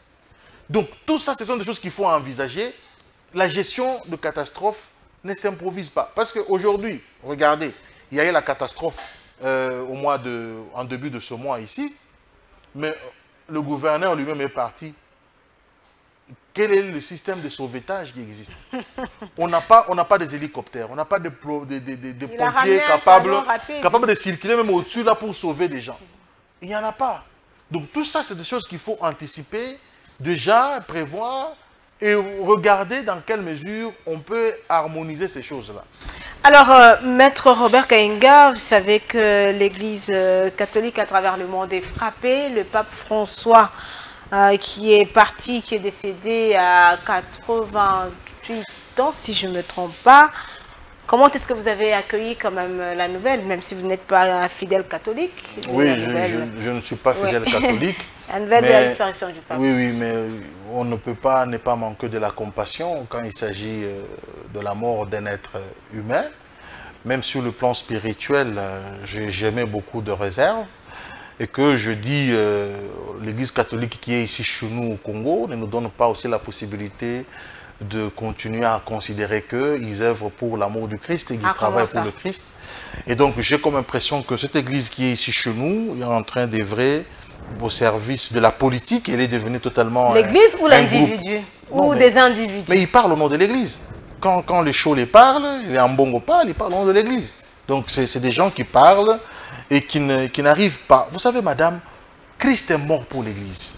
Donc, tout ça, ce sont des choses qu'il faut envisager. La gestion de catastrophes ne s'improvise pas. Parce qu'aujourd'hui, regardez, il y a eu la catastrophe en début de ce mois ici, mais le gouverneur lui-même est parti. Quel est le système de sauvetage qui existe? On n'a pas des hélicoptères, on n'a pas de pompiers capables de circuler même au-dessus là pour sauver des gens. Il n'y en a pas. Donc tout ça, c'est des choses qu'il faut anticiper, déjà prévoir et regarder dans quelle mesure on peut harmoniser ces choses-là. Alors, Maître Robert Kayenga, vous savez que l'Église catholique à travers le monde est frappée. Le pape François, qui est parti, qui est décédé à 88 ans, si je ne me trompe pas. Comment est-ce que vous avez accueilli quand même la nouvelle, même si vous n'êtes pas un fidèle catholique? Oui, je ne suis pas fidèle catholique. La nouvelle de la disparition du pape. Oui, mais on ne peut pas ne pas manquer de la compassion quand il s'agit de la mort d'un être humain. Même sur le plan spirituel, j'émets beaucoup de réserves. Et que je dis, l'Église catholique qui est ici chez nous au Congo ne nous donne pas aussi la possibilité de continuer à considérer qu'ils œuvrent pour l'amour du Christ et qu'ils travaillent pour le Christ. Et donc, j'ai comme impression que cette église qui est ici chez nous est en train d'œuvrer au service de la politique. Elle est devenue totalement... L'église ou l'individu? Ou des individus? Mais ils parlent au nom de l'église. Quand les Cholet parlent, les Ambongo parlent, ils parlent au nom de l'église. Donc, c'est des gens qui parlent et qui n'arrivent pas. Vous savez, madame, Christ est mort pour l'église.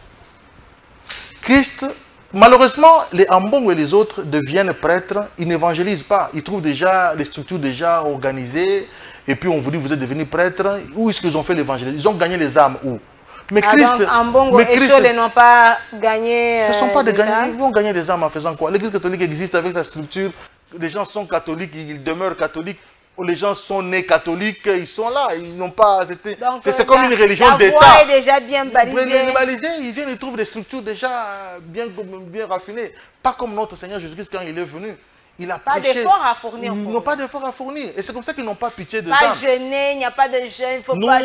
Christ... Malheureusement, les Ambongo et les autres deviennent prêtres, ils n'évangélisent pas. Ils trouvent déjà les structures déjà organisées, et puis on vous dit vous êtes devenus prêtres. Où est-ce qu'ils ont fait l'évangélisme? Ils ont gagné les âmes où? Mais Christ, donc Ambongo et Cholet n'ont pas gagné. Ce ne sont pas des gagnants. Ils vont gagner des âmes en faisant quoi? L'église catholique existe avec sa structure. Les gens sont catholiques, ils demeurent catholiques. Les gens sont nés catholiques, ils sont là, ils n'ont pas... C'est comme une religion d'État. La voie est déjà bien balisée. Ils viennent, ils trouvent des structures déjà bien raffinées. Pas comme notre Seigneur Jésus-Christ quand il est venu. Il a prêché. Pas d'efforts à fournir. Ils n'ont pas d'efforts à fournir. Et c'est comme ça qu'ils n'ont pas pitié de pas âmes. Jeûner, il n'y a pas de jeûne, il ne faut pas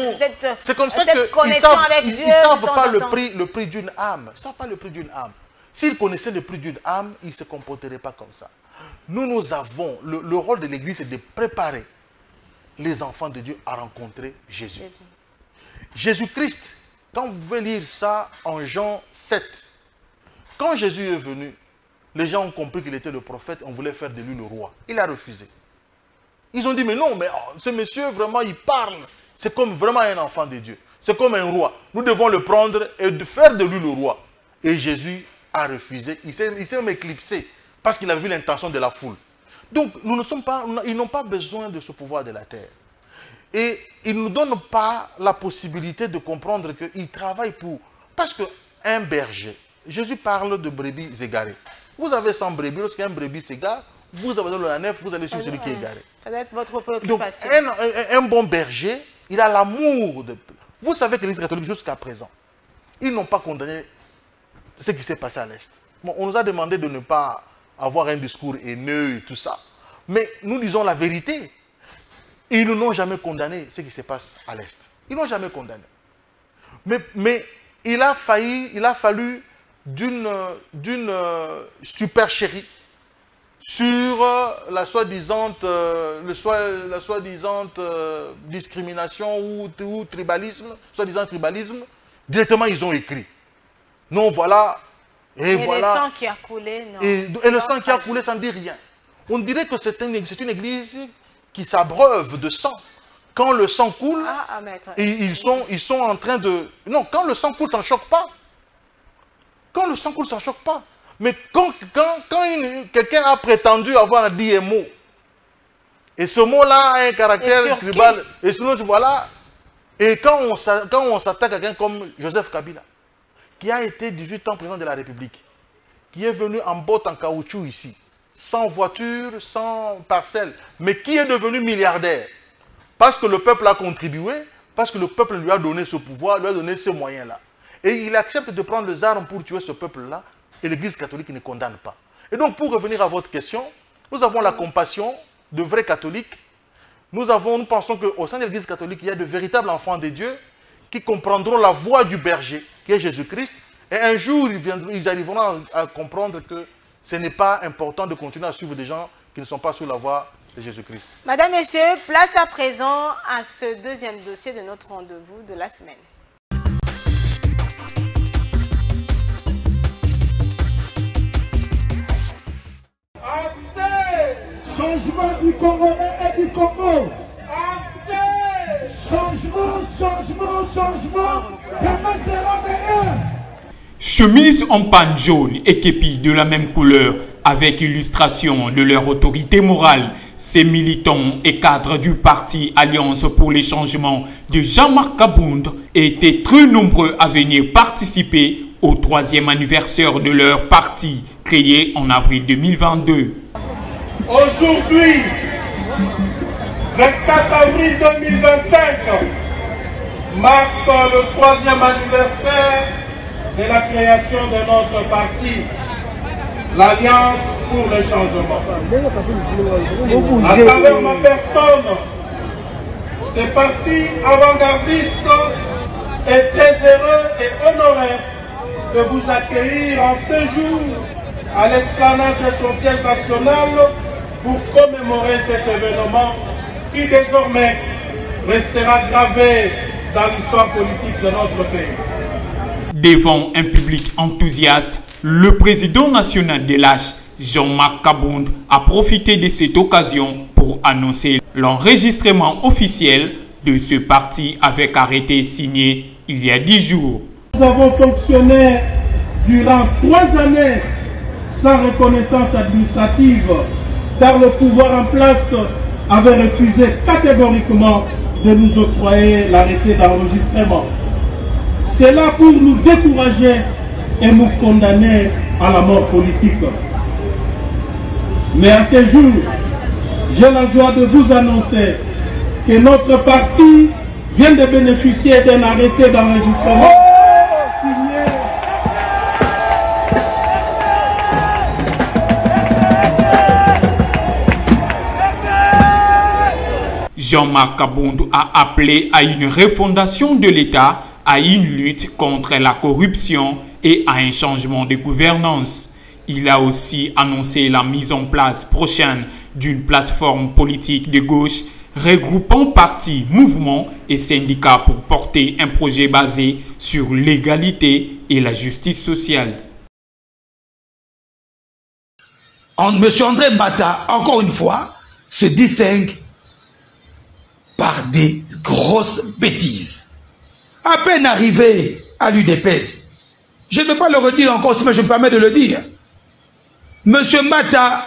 c'est comme ça cette connexion avec Dieu. Ils ne savent pas le prix d'une âme. Ils ne savent pas le prix d'une âme. S'ils connaissaient le prix d'une âme, ils ne se comporteraient pas comme ça. Nous avons, le rôle de l'Église, c'est de préparer les enfants de Dieu à rencontrer Jésus. Jésus-Christ, quand vous pouvez lire ça en Jean 7, quand Jésus est venu, les gens ont compris qu'il était le prophète, on voulait faire de lui le roi. Il a refusé. Ils ont dit, mais non, mais ce monsieur, vraiment, il parle. C'est comme vraiment un enfant de Dieu. C'est comme un roi. Nous devons le prendre et faire de lui le roi. Et Jésus a refusé. Il s'est même éclipsé parce qu'il a vu l'intention de la foule. Donc, ils n'ont pas besoin de ce pouvoir de la terre. Et ils ne nous donnent pas la possibilité de comprendre qu'ils travaillent pour... Parce qu'un berger, Jésus parle de brebis égarées. Vous avez 100 brebis, lorsqu'un brebis s'égare, vous avez dans la nef, vous allez suivre celui qui est égaré. Ça doit être votre préoccupation. Donc, un bon berger, il a l'amour de... Vous savez que l'Église catholique, jusqu'à présent, ils n'ont pas condamné ce qui s'est passé à l'Est. Bon, on nous a demandé de ne pas avoir un discours haineux et tout ça. Mais nous disons la vérité. Ils n'ont jamais condamné ce qui se passe à l'Est. Ils n'ont jamais condamné. Mais il a fallu d'une supercherie sur la soi-disant discrimination ou tribalisme, soi-disant tribalisme. Directement, ils ont écrit. Non, voilà... Et voilà. Le sang qui a coulé, non. Et le sang qui a coulé, ça ne dit rien. On dirait que c'est une église qui s'abreuve de sang. Quand le sang coule, ils sont en train de... Non, quand le sang coule, ça ne choque pas. Quand le sang coule, ça ne choque pas. Mais quand quelqu'un a prétendu avoir dit un mot, et ce mot-là a un caractère tribal, et sinon, voilà. Et quand on s'attaque à quelqu'un comme Joseph Kabila, qui a été 18 ans président de la République, qui est venu en botte en caoutchouc ici, sans voiture, sans parcelle, mais qui est devenu milliardaire, parce que le peuple a contribué, parce que le peuple lui a donné ce pouvoir, lui a donné ces moyens-là. Et il accepte de prendre les armes pour tuer ce peuple-là, et l'Église catholique ne condamne pas. Et donc, pour revenir à votre question, nous avons la compassion de vrais catholiques. Nous pensons qu'au sein de l'Église catholique, il y a de véritables enfants de Dieu qui comprendront la voix du berger, qui est Jésus-Christ, et un jour, ils arriveront à comprendre que ce n'est pas important de continuer à suivre des gens qui ne sont pas sous la voie de Jésus-Christ. Madame, Messieurs, place à présent à ce deuxième dossier de notre rendez-vous de la semaine. Changement du Congolais et du Congo. Changement. Demain sera meilleur. Chemise en panne jaune et képi de la même couleur, avec illustration de leur autorité morale, ces militants et cadres du parti Alliance pour les changements de Jean-Marc Kabound étaient très nombreux à venir participer au 3e anniversaire de leur parti, créé en avril 2022. Aujourd'hui, 24 avril 2025, marque le 3e anniversaire de la création de notre parti, l'Alliance pour le changement. À travers ma personne, ce parti avant-gardiste est très heureux et honoré de vous accueillir en ce jour à l'esplanade de son siège national pour commémorer cet événement qui désormais restera gravé dans l'histoire politique de notre pays. Devant un public enthousiaste, le président national de l'H, Jean-Marc Kabound, a profité de cette occasion pour annoncer l'enregistrement officiel de ce parti avec arrêté signé il y a 10 jours. Nous avons fonctionné durant 3 années sans reconnaissance administrative, car le pouvoir en place avait refusé catégoriquement de nous octroyer l'arrêté d'enregistrement. C'est là pour nous décourager et nous condamner à la mort politique. Mais à ce jour, j'ai la joie de vous annoncer que notre parti vient de bénéficier d'un arrêté d'enregistrement signé. Jean-Marc Kabound a appelé à une refondation de l'État, à une lutte contre la corruption et à un changement de gouvernance. Il a aussi annoncé la mise en place prochaine d'une plateforme politique de gauche regroupant partis, mouvements et syndicats pour porter un projet basé sur l'égalité et la justice sociale. M. André Mbata, encore une fois, se distingue par des grosses bêtises. À peine arrivé à l'UDPS, je ne vais pas le redire encore, mais je me permets de le dire. M. Mbata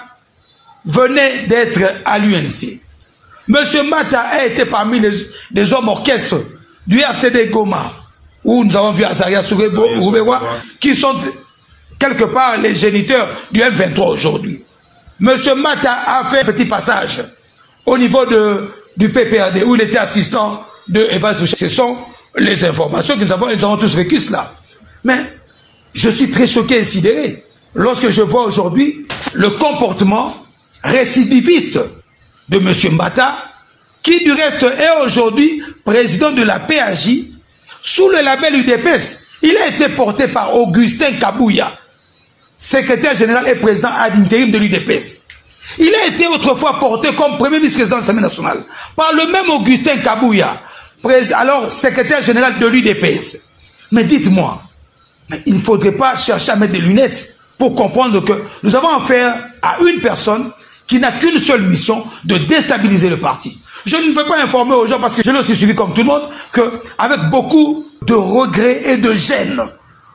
venait d'être à l'UNC. M. Mbata a été parmi les hommes orchestres du RCD Goma, où nous avons vu Azaria Roubewa, qui sont quelque part les géniteurs du M23 aujourd'hui. M. Mbata a fait un petit passage au niveau du PPRD, où il était assistant de Evans. Ce sont les informations que nous avons tous vécues cela. Mais je suis très choqué et sidéré lorsque je vois aujourd'hui le comportement récidiviste de M. Mbata, qui du reste est aujourd'hui président de la PAJ sous le label UDPS. Il a été porté par Augustin Kabouya, secrétaire général et président ad intérim de l'UDPS. Il a été autrefois porté comme premier vice-président de l'Assemblée nationale par le même Augustin Kabouya, alors secrétaire général de l'UDPS. Mais dites-moi, il ne faudrait pas chercher à mettre des lunettes pour comprendre que nous avons affaire à une personne qui n'a qu'une seule mission, de déstabiliser le parti. Je ne veux pas informer aux gens, parce que je l'ai aussi suivi comme tout le monde, qu'avec beaucoup de regrets et de gêne,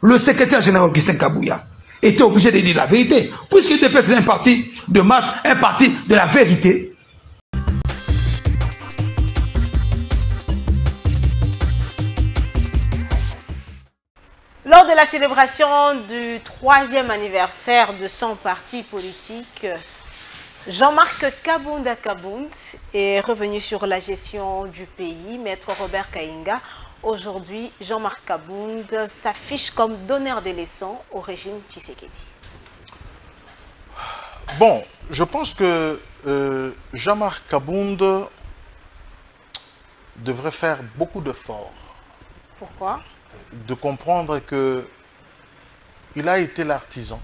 le secrétaire général Augustin Kabouya était obligé de dire la vérité, puisque l'UDPS est un parti de masse, un parti de la vérité. Lors de la célébration du 3e anniversaire de son parti politique, Jean-Marc Kabound est revenu sur la gestion du pays. Maître Robert Kainga, aujourd'hui, Jean-Marc Kabound s'affiche comme donneur de leçons au régime Tshisekedi. Bon, je pense que Jean-Marc Kabound devrait faire beaucoup d'efforts. Pourquoi? De comprendre que il a été l'artisan,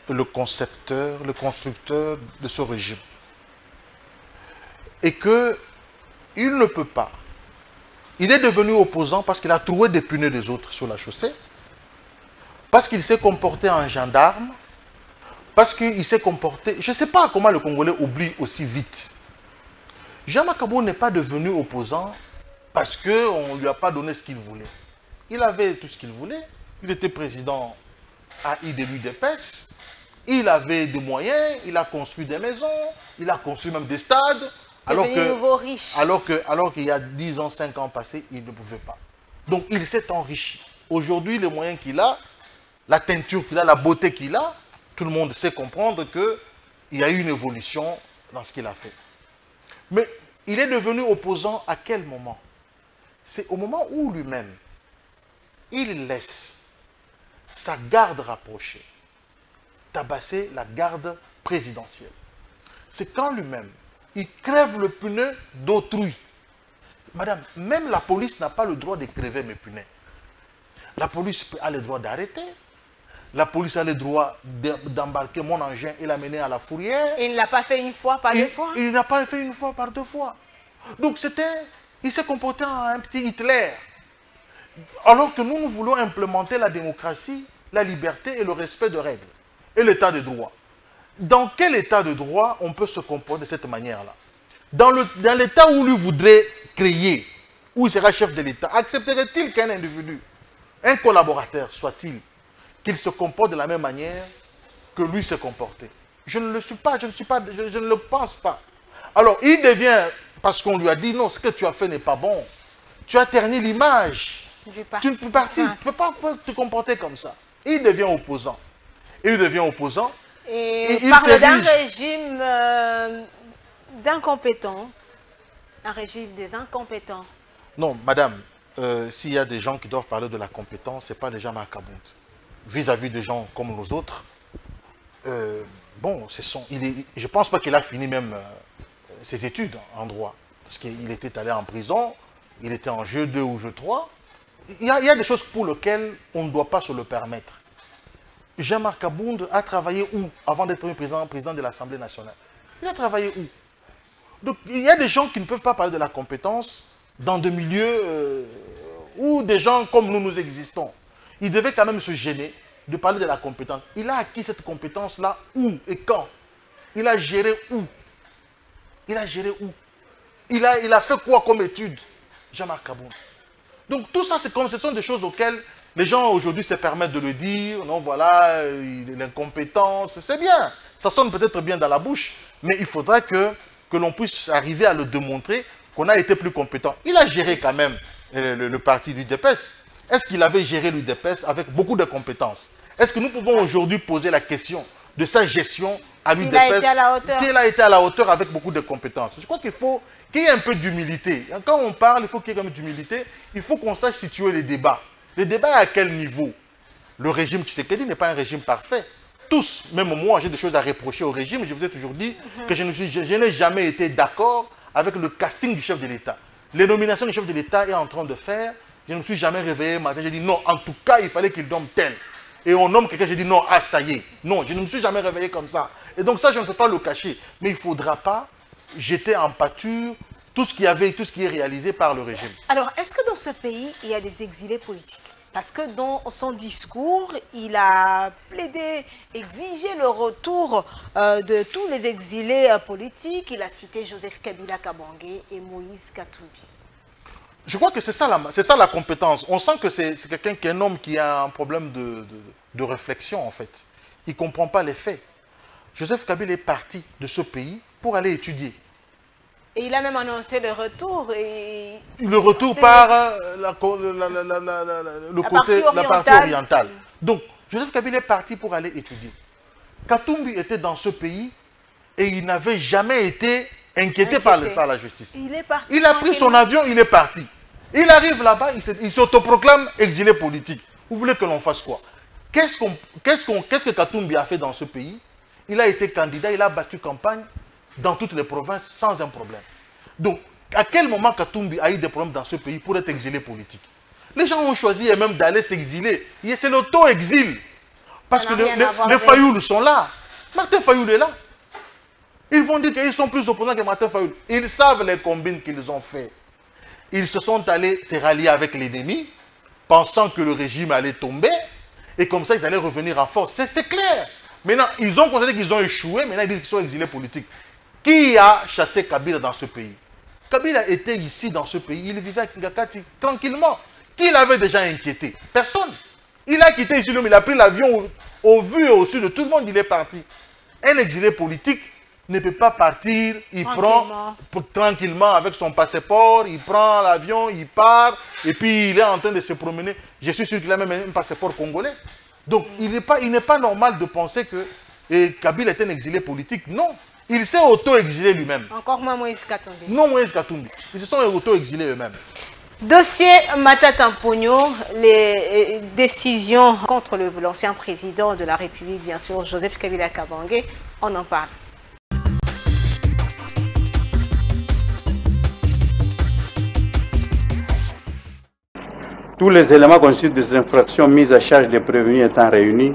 le concepteur, le constructeur de ce régime. Et que il ne peut pas. Il est devenu opposant parce qu'il a trouvé des pneus des autres sur la chaussée, parce qu'il s'est comporté en gendarme, parce qu'il s'est comporté... Je ne sais pas comment le Congolais oublie aussi vite. Jean-Marc Kabound n'est pas devenu opposant parce qu'on ne lui a pas donné ce qu'il voulait. Il avait tout ce qu'il voulait. Il était président AI de l'UDPS. Il avait des moyens. Il a construit des maisons. Il a construit même des stades. Alors qu'il y a 10 ans, 5 ans passés, il ne pouvait pas. Donc il s'est enrichi. Aujourd'hui, les moyens qu'il a, la teinture qu'il a, la beauté qu'il a, tout le monde sait comprendre qu'il y a eu une évolution dans ce qu'il a fait. Mais il est devenu opposant à quel moment? C'est au moment où lui-même, il laisse sa garde rapprochée tabasser la garde présidentielle. C'est quand lui-même, il crève le pneu d'autrui. Madame, même la police n'a pas le droit de crever mes pneus. La police a le droit d'arrêter. la police a le droit d'embarquer mon engin et l'amener à la fourrière. Il ne l'a pas fait une fois par deux fois. Il n'a pas fait une fois par deux fois. Donc il s'est comporté en un petit Hitler. Alors que nous voulons implémenter la démocratie, la liberté et le respect de règles. Et l'état de droit. Dans quel état de droit on peut se comporter de cette manière-là? Dans l'état où lui voudrait créer, où il sera chef de l'État, accepterait-il qu'un individu, un collaborateur soit-il, qu'il se comporte de la même manière que lui s'est comporté? Je ne le suis pas, je ne le pense pas. Alors il devient, parce qu'on lui a dit non, ce que tu as fait n'est pas bon. Tu as terni l'image. Tu ne peux pas te comporter comme ça. Il devient opposant. Et il devient opposant. Et il parle d'un régime d'incompétence. Un régime des incompétents. Non, madame, s'il y a des gens qui doivent parler de la compétence, ce n'est pas les gens marcabontes. Vis-à-vis des gens comme nous autres, bon, je ne pense pas qu'il a fini même ses études en droit. Parce qu'il était allé en prison, il était en jeu 2 ou jeu 3. Il y a des choses pour lesquelles on ne doit pas se le permettre. Jean-Marc Abound a travaillé où avant d'être président de l'Assemblée nationale? Il a travaillé où? Donc il y a des gens qui ne peuvent pas parler de la compétence dans des milieux où des gens comme nous existons. Il devait quand même se gêner de parler de la compétence. Il a acquis cette compétence-là où et quand? Il a géré où? Il a géré où? Il a fait quoi comme étude? Jean-Marc Abound. Donc tout ça, ce sont des choses auxquelles les gens aujourd'hui se permettent de le dire. Non, voilà, l'incompétence, c'est bien. Ça sonne peut-être bien dans la bouche, mais il faudra que l'on puisse arriver à le démontrer qu'on a été plus compétent. Il a géré quand même le parti du l'UDPS. Est-ce qu'il avait géré l'UDPS avec beaucoup de compétences? Est-ce que nous pouvons aujourd'hui poser la question de sa gestion à l'UDPS s'il a été à la hauteur avec beaucoup de compétences? Je crois qu'il faut qu'il y ait un peu d'humilité. Quand on parle, il faut qu'il y ait quand même d'humilité. Il faut qu'on sache situer les débats. Le débat est à quel niveau? Le régime Tshisekedi n'est pas un régime parfait. Tous, même moi, j'ai des choses à reprocher au régime. Je vous ai toujours dit que je n'ai jamais été d'accord avec le casting du chef de l'État. Les nominations du chef de l'État est en train de faire. Je ne me suis jamais réveillé matin. J'ai dit non, en tout cas, il fallait qu'il nomme tel. Et on nomme quelqu'un, j'ai dit non, ah ça y est. Non, je ne me suis jamais réveillé comme ça. Et donc ça, je ne peux pas le cacher. Mais il ne faudra pas jeter en pâture tout ce qui est réalisé par le régime. Alors, est-ce que dans ce pays, il y a des exilés politiques? Parce que dans son discours, il a plaidé, exigé le retour de tous les exilés politiques. Il a cité Joseph Kabila Kabange et Moïse Katumbi. Je crois que c'est ça la compétence. On sent que c'est quelqu'un qui est un homme qui a un problème de réflexion, en fait. Il ne comprend pas les faits. Joseph Kabila est parti de ce pays pour aller étudier. Et il a même annoncé le retour. Le retour par la partie orientale. Donc, Joseph Kabila est parti pour aller étudier. Katumbi était dans ce pays et il n'avait jamais été inquiété par la justice. Il a pris son avion, il est parti. Il arrive là-bas, il s'autoproclame exilé politique. Vous voulez que l'on fasse quoi? Qu'est-ce que Katumbi a fait dans ce pays? Il a été candidat, il a battu campagne dans toutes les provinces sans un problème. Donc, à quel moment Katumbi a eu des problèmes dans ce pays pour être exilé politique? Les gens ont choisi même d'aller s'exiler. C'est l'auto-exil. Parce que les Fayoul sont là. Martin Fayoul est là. Ils vont dire qu'ils sont plus opposants que Martin Fayoul. Ils savent les combines qu'ils ont fait. Ils se sont allés se rallier avec l'ennemi, pensant que le régime allait tomber, et comme ça, ils allaient revenir en force. C'est clair. Maintenant, ils ont constaté qu'ils ont échoué, maintenant ils disent qu'ils sont exilés politiques. Qui a chassé Kabila dans ce pays? Kabila était ici dans ce pays, il vivait à Kingakati tranquillement. Qui l'avait déjà inquiété? Personne. Il a quitté ici, il a pris l'avion au vu et au su de tout le monde, il est parti. Un exilé politique ne peut pas partir, il prend tranquillement avec son passeport, il prend l'avion, il part, et puis il est en train de se promener. Je suis sûr qu'il a même un passeport congolais. Donc il n'est pas normal de penser que Kabila est un exilé politique. Non, il s'est auto-exilé lui-même. Encore moins Moïse Katumbi. Non, Moïse Katumbi. Ils se sont auto-exilés eux-mêmes. Dossier Matata Mponyo, les décisions contre l'ancien président de la République, bien sûr, Joseph Kabila Kabange, on en parle. Tous les éléments constituent des infractions mises à charge des prévenus étant réunis,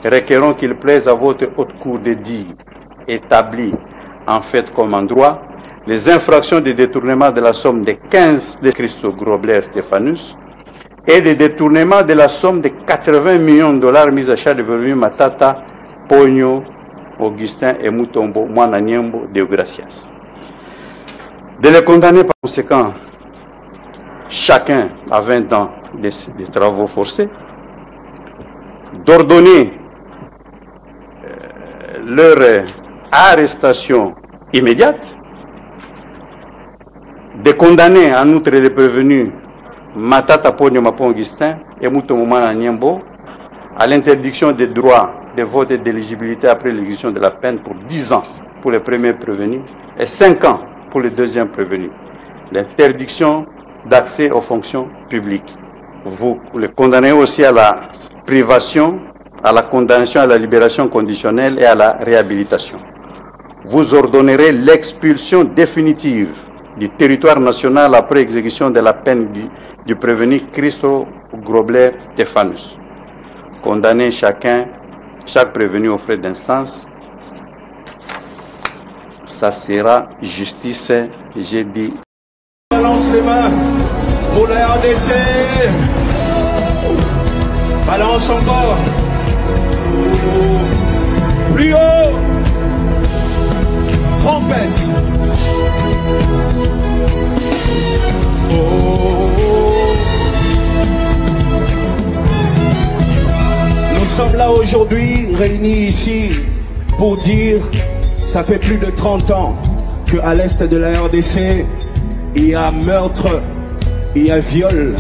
requérons qu'il plaise à votre haute cour de dire, établi en fait comme en droit, les infractions de détournement de la somme de 15 de Christo Grobler Stéphanus et de détournement de la somme de 80 millions de dollars mis à charge de Vervenu Matata, Pogno, Augustin et Mutombo, Mwana Niembo, de Gracias. De les condamner par conséquent, chacun à 20 ans de travaux forcés, d'ordonner leur arrestation immédiate, de condamner en outre les prévenus Matata Pogno Mapon Augustin et Mutombo Mwana Niembo à l'interdiction des droits de vote et d'éligibilité après l'exécution de la peine pour 10 ans pour les premiers prévenus et 5 ans pour les deuxièmes prévenus. L'interdiction d'accès aux fonctions publiques. Vous les condamnez aussi à la privation, à la condamnation à la libération conditionnelle et à la réhabilitation. Vous ordonnerez l'expulsion définitive du territoire national après exécution de la peine du prévenu Christo Grobler Stéphanus. Condamnez chaque prévenu aux frais d'instance. Ça sera justice, j'ai dit. Balance les mains pour la RDC. Balance encore. Plus haut. Trompette. Nous sommes là aujourd'hui, réunis ici, pour dire, ça fait plus de 30 ans qu'à l'est de la RDC, il y a meurtre, il y a viol,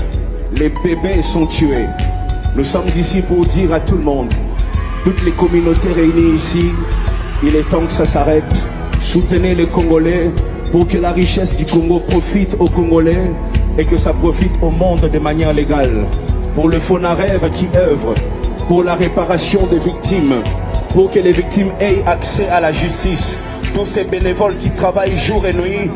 les bébés sont tués. Nous sommes ici pour dire à tout le monde, toutes les communautés réunies ici, il est temps que ça s'arrête. Soutenez les Congolais pour que la richesse du Congo profite aux Congolais et que ça profite au monde de manière légale. Pour le FONAREV qui œuvre pour la réparation des victimes, pour que les victimes aient accès à la justice, tous ces bénévoles qui travaillent jour et nuit.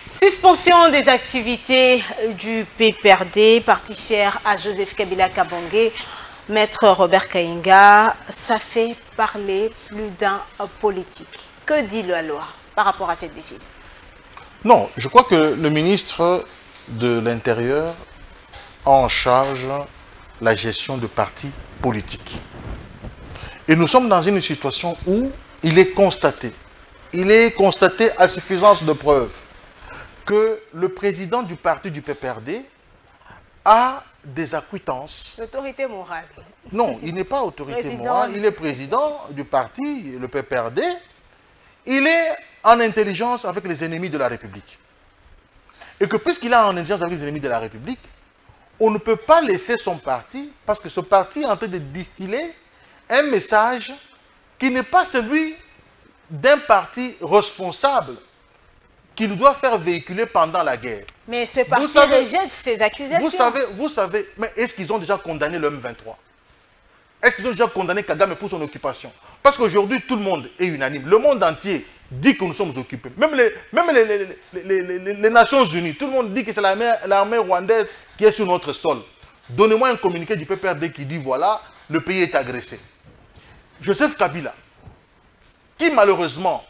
Suspension des activités du PPRD, parti cher à Joseph Kabila Kabange, Maître Robert Kainga, ça fait parler plus d'un politique. Que dit la loi par rapport à cette décision? Non, je crois que le ministre de l'Intérieur a en charge la gestion de partis politiques. Et nous sommes dans une situation où il est constaté à suffisance de preuves que le président du parti du PPRD a des acquittances. L'autorité morale. Non, il n'est pas autorité morale, il est président du parti, le PPRD. Il est en intelligence avec les ennemis de la République. Et que puisqu'il est en intelligence avec les ennemis de la République, on ne peut pas laisser son parti, parce que ce parti est en train de distiller un message qui n'est pas celui d'un parti responsable qu'il doit faire véhiculer pendant la guerre. Mais ce parti rejette ces accusations. Vous savez, mais est-ce qu'ils ont déjà condamné le M23? Est-ce qu'ils ont déjà condamné Kagame pour son occupation? Parce qu'aujourd'hui, tout le monde est unanime. Le monde entier dit que nous sommes occupés. Même les Nations Unies, tout le monde dit que c'est l'armée rwandaise qui est sur notre sol. Donnez-moi un communiqué du PPRD qui dit, voilà, le pays est agressé. Joseph Kabila, qui malheureusement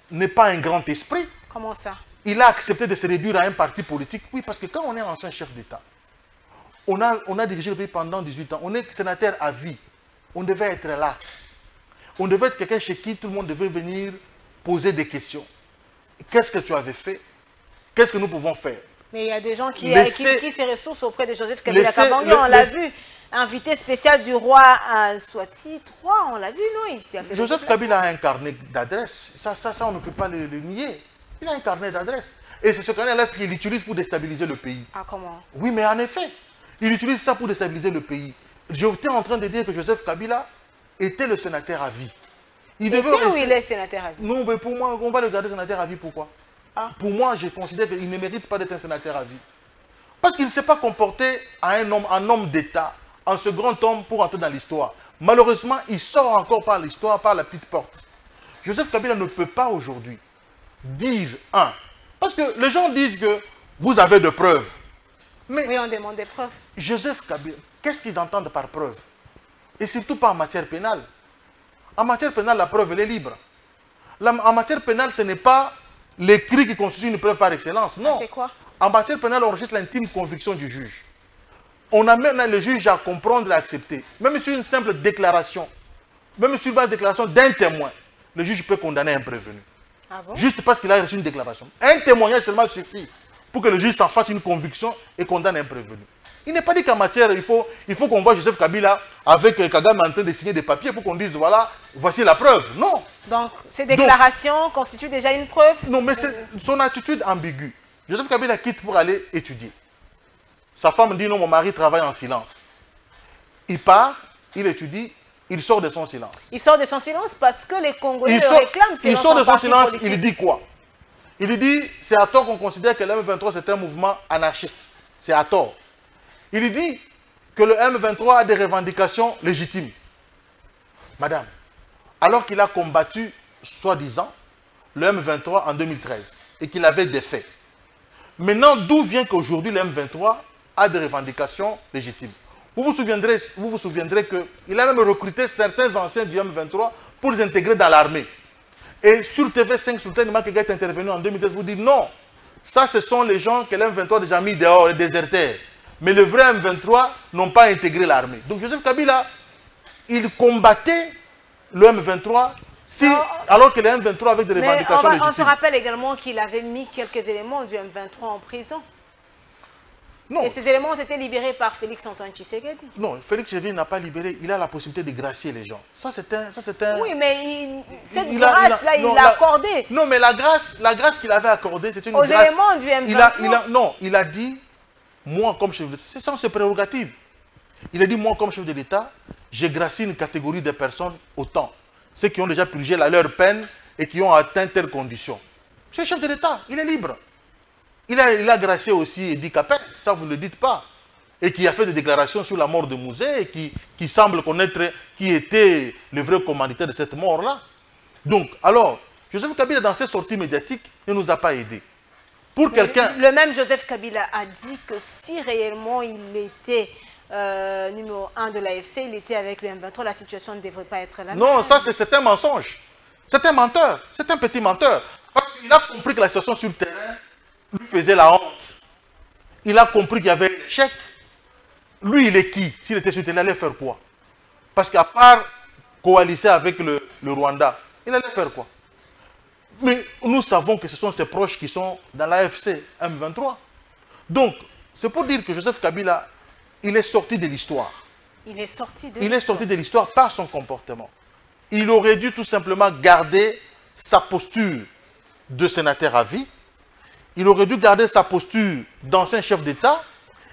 n'est pas un grand esprit. Comment ça? Il a accepté de se réduire à un parti politique. Oui, parce que quand on est ancien chef d'État, on a dirigé le pays pendant 18 ans. On est sénateur à vie. On devait être là. On devait être quelqu'un chez qui tout le monde devait venir poser des questions. Qu'est-ce que tu avais fait? Qu'est-ce que nous pouvons faire? Mais il y a des gens qui se ressourcent auprès de Joseph Kabila Kabange. On l'a vu. Invité spécial du roi à Swati 3, on l'a vu, non? Joseph Kabila a un carnet d'adresses. Ça, on ne peut pas le nier. Il a un carnet d'adresses. Et c'est ce carnet d'adresses qu'il utilise pour déstabiliser le pays. Ah, comment? Oui, mais en effet, il utilise ça pour déstabiliser le pays. J'étais en train de dire que Joseph Kabila était le sénateur à vie. Il devait rester... où il est sénateur à vie? Non, mais pour moi, on va le garder sénateur à vie. Pourquoi? Pour moi, je considère qu'il ne mérite pas d'être un sénateur à vie. Parce qu'il ne s'est pas comporté en homme d'État, en ce grand homme pour entrer dans l'histoire. Malheureusement, il sort encore par l'histoire, par la petite porte. Joseph Kabila ne peut pas aujourd'hui dire parce que les gens disent que vous avez de preuves. Mais oui, on demande des preuves. Joseph Kabila, qu'est-ce qu'ils entendent par preuve? Et surtout pas en matière pénale. En matière pénale, la preuve, elle est libre. En matière pénale, ce n'est pas l'écrit qui constitue une preuve par excellence. Non. C'est quoi? En matière pénale, on recherche l'intime conviction du juge. On amène le juge à comprendre et à accepter. Même sur une simple déclaration, même sur une base de déclaration d'un témoin, le juge peut condamner un prévenu. Ah bon? Juste parce qu'il a reçu une déclaration. Un témoignage seulement suffit pour que le juge s'en fasse une conviction et condamne un prévenu. Il n'est pas dit qu'en matière, il faut qu'on voit Joseph Kabila avec Kagame en train de signer des papiers pour qu'on dise, voilà, voici la preuve. Non. Donc, ces déclarations constituent déjà une preuve? Non, mais c'est son attitude ambiguë. Joseph Kabila quitte pour aller étudier. Sa femme dit, non, mon mari travaille en silence. Il part, il étudie, il sort de son silence. Il sort de son silence parce que les Congolais le réclament. Il sort de son silence, il dit quoi? Il dit, c'est à tort qu'on considère que le M23 c'est un mouvement anarchiste. C'est à tort. Il dit que le M23 a des revendications légitimes. Madame, alors qu'il a combattu, soi-disant, le M23 en 2013 et qu'il avait des faits. Maintenant, d'où vient qu'aujourd'hui le M23 a des revendications légitimes? Vous vous souviendrez qu'il a même recruté certains anciens du M23 pour les intégrer dans l'armée. Et sur TV5, Sultan Makega est intervenu en 2013 pour dire non, ça ce sont les gens que le M23 a déjà mis dehors, les déserteurs. Mais le vrai M23 n'ont pas intégré l'armée. Donc Joseph Kabila, il combattait le M23 alors que le M23 avec des revendications légitimes. On se rappelle également qu'il avait mis quelques éléments du M23 en prison. Non. Et ces éléments ont été libérés par Félix Antoine Tshisekedi. Non, Félix Tshisekedi n'a pas libéré. Il a la possibilité de gracier les gens. Ça, c'est un... Oui, mais cette grâce-là, il l'a accordée. Non, mais la grâce qu'il avait accordée, c'est une grâce... Aux éléments du M23. Non, il a dit, moi, comme chef de l'État, c'est sans ses prérogatives. Il a dit, moi, comme chef de l'État, j'ai gracié une catégorie de personnes autant. Ceux qui ont déjà purgé leur peine et qui ont atteint telles conditions. C'est le chef de l'État, il est libre. Il a gracié aussi Edi Capet, ça vous ne le dites pas, et qui a fait des déclarations sur la mort de Mouzé, et qui semble connaître qui était le vrai commanditaire de cette mort-là. Donc, alors, Joseph Kabila, dans ses sorties médiatiques, ne nous a pas aidés. Pour quelqu'un... Le même Joseph Kabila a dit que si réellement il était numéro 1 de l'AFC, il était avec le M23, la situation ne devrait pas être là. Non, ça c'est un mensonge. C'est un menteur, c'est un petit menteur. Parce qu'il a compris que la situation sur le terrain lui faisait la honte. Il a compris qu'il y avait un échec. Lui, il est qui? S'il était sur le terrain, il allait faire quoi? Parce qu'à part coaliser avec le Rwanda, il allait faire quoi? Mais nous savons que ce sont ses proches qui sont dans l'AFC M23. Donc, c'est pour dire que Joseph Kabila, il est sorti de l'histoire. Il est sorti de l'histoire par son comportement. Il aurait dû tout simplement garder sa posture de sénateur à vie. Il aurait dû garder sa posture d'ancien chef d'État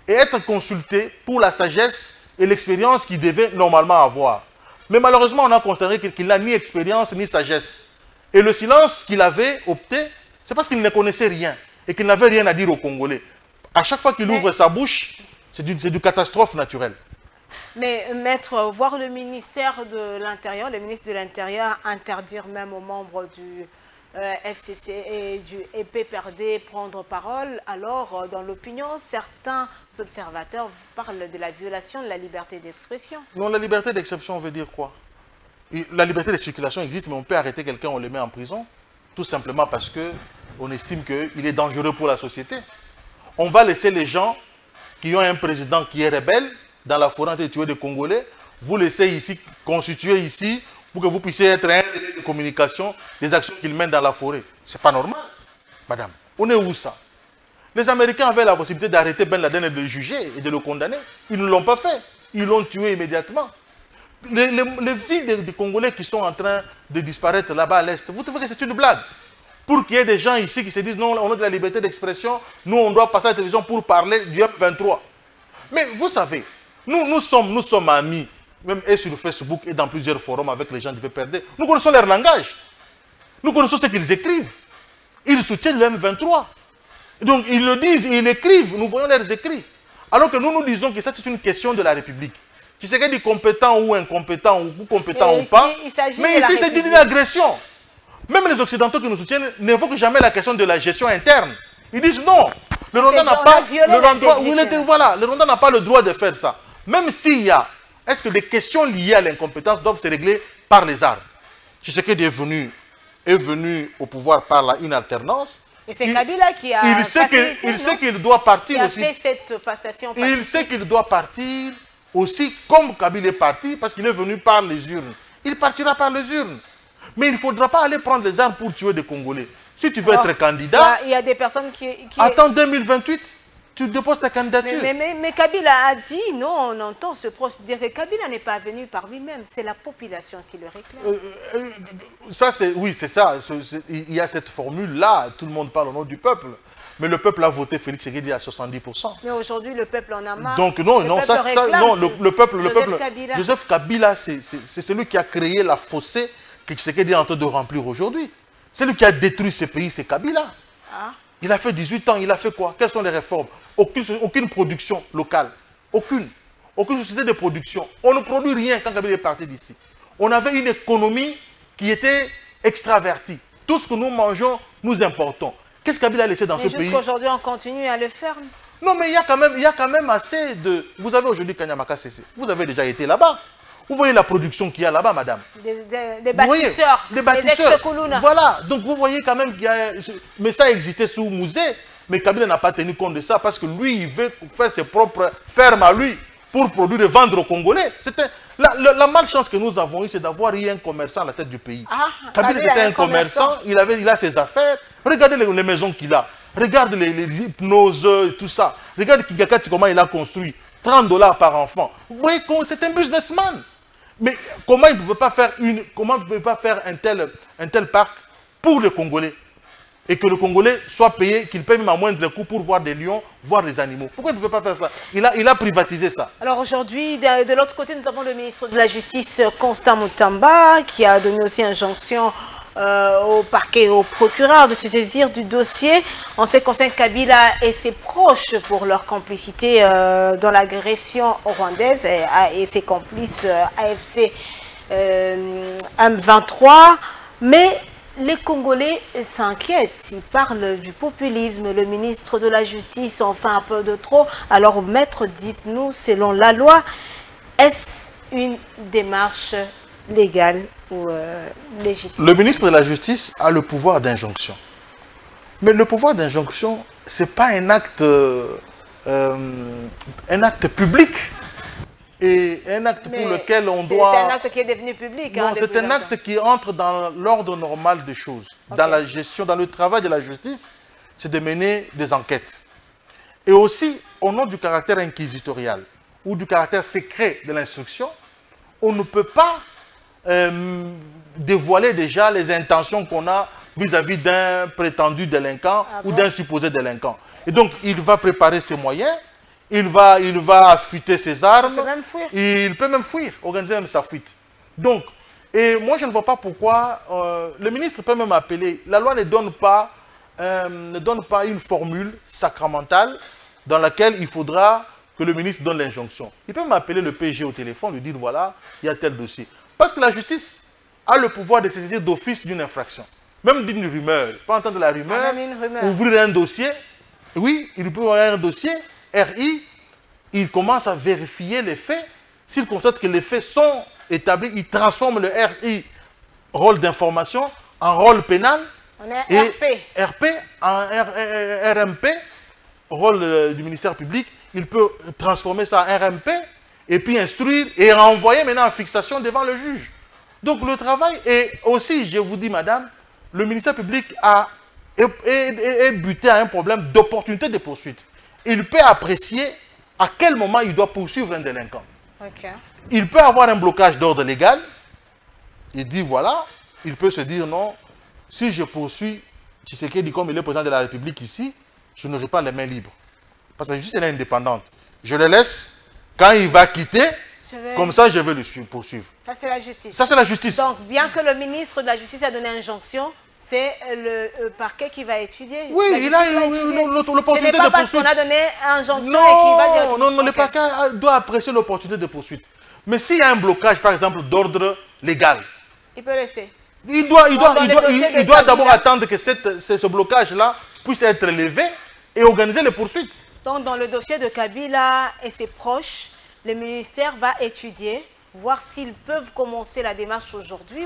et être consulté pour la sagesse et l'expérience qu'il devait normalement avoir. Mais malheureusement, on a constaté qu'il n'a ni expérience ni sagesse. Et le silence qu'il avait opté, c'est parce qu'il ne connaissait rien et qu'il n'avait rien à dire aux Congolais. À chaque fois qu'il ouvre sa bouche, c'est du catastrophe naturelle. Mais maître, voir le ministère de l'Intérieur, le ministre de l'Intérieur interdire même aux membres du FCC et du EPPRD prendre parole, alors dans l'opinion, certains observateurs parlent de la violation de la liberté d'expression. Non, la liberté d'expression veut dire quoi? La liberté de circulation existe, mais on peut arrêter quelqu'un, on le met en prison, tout simplement parce qu'on estime qu'il est dangereux pour la société. On va laisser les gens qui ont un président qui est rebelle dans la forêt de tuer des Congolais, vous laissez ici, constituer ici, pour que vous puissiez être un relais de communication des actions qu'ils mènent dans la forêt. C'est pas normal, madame. On est où ça? Les Américains avaient la possibilité d'arrêter Ben Laden et de le juger et de le condamner. Ils ne l'ont pas fait. Ils l'ont tué immédiatement. Les vies des Congolais qui sont en train de disparaître là-bas à l'Est, vous trouvez que c'est une blague? Pour qu'il y ait des gens ici qui se disent non, on a de la liberté d'expression, nous on doit passer à la télévision pour parler du M23. Mais vous savez, nous sommes amis, même et sur Facebook et dans plusieurs forums avec les gens du PPRD. Nous connaissons leur langage. Nous connaissons ce qu'ils écrivent. Ils soutiennent le M23. Donc ils le disent, ils l'écrivent, nous voyons leurs écrits. Alors que nous disons que ça c'est une question de la République. Tu sais qu'il est compétent ou incompétent ou compétent ou pas. Mais ici c'est une agression. Même les Occidentaux qui nous soutiennent n'évoquent jamais la question de la gestion interne. Ils disent non, Le Rwanda n'a pas le Rwanda n'a pas le droit de faire ça. Même s'il y a, est-ce que les questions liées à l'incompétence doivent se régler par les armes? Tshisekedi est venu au pouvoir par une alternance. Et c'est Kabila qui a il sait qu'il doit partir aussi. Il a fait cette passation il sait qu'il doit partir aussi comme Kabila est parti parce qu'il est venu par les urnes. Il partira par les urnes. Mais il ne faudra pas aller prendre les armes pour tuer des Congolais. Si tu veux être candidat... Il y a des personnes qui... Attends 2028, tu déposes ta candidature. Mais Kabila a dit, non, on entend ce proche dire que Kabila n'est pas venu par lui-même. C'est la population qui le réclame. Oui, c'est ça. Il y a cette formule-là. Tout le monde parle au nom du peuple. Mais le peuple a voté Félix Tshisekedi à 70%. Mais aujourd'hui, le peuple en a marre. Donc le peuple, Joseph Kabila, c'est celui qui a créé la fossée que Tshisekedi est en train de remplir aujourd'hui. C'est lui qui a détruit ce pays, c'est Kabila. Ah. Il a fait 18 ans, il a fait quoi? Quelles sont les réformes? Aucune production locale. Aucune société de production. On ne produit rien quand Kabila est parti d'ici. On avait une économie qui était extravertie. Tout ce que nous mangeons, nous importons. Qu'est-ce que Kabila a laissé dans ce pays? Jusqu'aujourd'hui, on continue à le faire. Non, mais il y a quand même assez de... Vous avez aujourd'hui Kanyamaka CC. Vous avez déjà été là-bas. Vous voyez la production qu'il y a là-bas, madame. Des bâtisseurs. Des bâtisseurs. Voilà. Donc vous voyez quand même qu'il y a... Mais ça existait sous Mouzé. Mais Kabila n'a pas tenu compte de ça parce que lui, il veut faire ses propres fermes à lui pour produire et vendre aux Congolais. La malchance que nous avons eue, c'est d'avoir eu un commerçant à la tête du pays. Kabila était un commerçant, il a ses affaires. Regardez les maisons qu'il a. Regarde les hypnoses, tout ça. Regarde Kigakati, comment il a construit. $30 par enfant. Vous voyez, c'est un businessman. Mais comment il ne pouvait pas faire un tel parc pour les Congolais? Et que le Congolais soit payé, qu'il paye même à moindre coût pour voir des lions, voir des animaux. Pourquoi il ne pouvait pas faire ça? Il a privatisé ça. Alors aujourd'hui, de l'autre côté, nous avons le ministre de la Justice, Constant Mutamba, qui a donné aussi injonction au parquet, au procureur de se saisir du dossier en ce qui concerne Kabila et ses proches pour leur complicité dans l'agression rwandaise et ses complices AFC M23. Mais les Congolais s'inquiètent, ils parlent du populisme, le ministre de la Justice en fait un peu de trop. Alors maître, dites-nous, selon la loi, est-ce une démarche légale ou légitime? Le ministre de la Justice a le pouvoir d'injonction. Mais le pouvoir d'injonction, ce n'est pas un acte public. Et un acte pour lequel on doit... C'est un acte qui est devenu public. Non, c'est un acte qui entre dans l'ordre normal des choses. Okay. Dans la gestion, dans le travail de la justice, c'est de mener des enquêtes. Et aussi, au nom du caractère inquisitorial ou du caractère secret de l'instruction, on ne peut pas dévoiler déjà les intentions qu'on a vis-à-vis d'un prétendu délinquant ou d'un supposé délinquant. Et donc, il va préparer ses moyens. Il va affûter ses armes. Il peut même fuir. Il peut même fuir, organiser même sa fuite. Donc, et moi je ne vois pas pourquoi le ministre peut même appeler. La loi ne donne pas une formule sacramentale dans laquelle il faudra que le ministre donne l'injonction. Il peut m'appeler le PG au téléphone, lui dire voilà, il y a tel dossier. Parce que la justice a le pouvoir de se saisir d'office d'une infraction. Même d'une rumeur. Il peut entendre la rumeur, ouvrir un dossier. Oui, il peut ouvrir un dossier. RI, il commence à vérifier les faits. S'il constate que les faits sont établis, il transforme le RI, rôle d'information, en rôle pénal. Et RP en RMP, rôle du ministère public. Il peut transformer ça en RMP et puis instruire et renvoyer maintenant en fixation devant le juge. Donc le travail est aussi, je vous dis madame, le ministère public est buté à un problème d'opportunité de poursuite. Il peut apprécier à quel moment il doit poursuivre un délinquant. Okay. Il peut avoir un blocage d'ordre légal. Il dit voilà, il peut se dire non, si je poursuis Tshisekedi comme il est président de la République ici, je n'aurai pas les mains libres. Parce que la justice elle est indépendante. Je le laisse, quand il va quitter, comme ça je vais le poursuivre. Ça c'est la justice. Ça c'est la justice. Donc bien que le ministre de la Justice a donné injonction, c'est le parquet qui va étudier. Oui, il a l'opportunité de poursuite. Ce n'est pas parce qu'on a donné injonction et qu'il va dire... Non, le parquet doit apprécier l'opportunité de poursuite. Mais s'il y a un blocage, par exemple, d'ordre légal, il peut laisser. Il doit d'abord attendre que ce blocage-là puisse être levé et organiser les poursuites. Donc, dans le dossier de Kabila et ses proches, le ministère va étudier, voir s'ils peuvent commencer la démarche aujourd'hui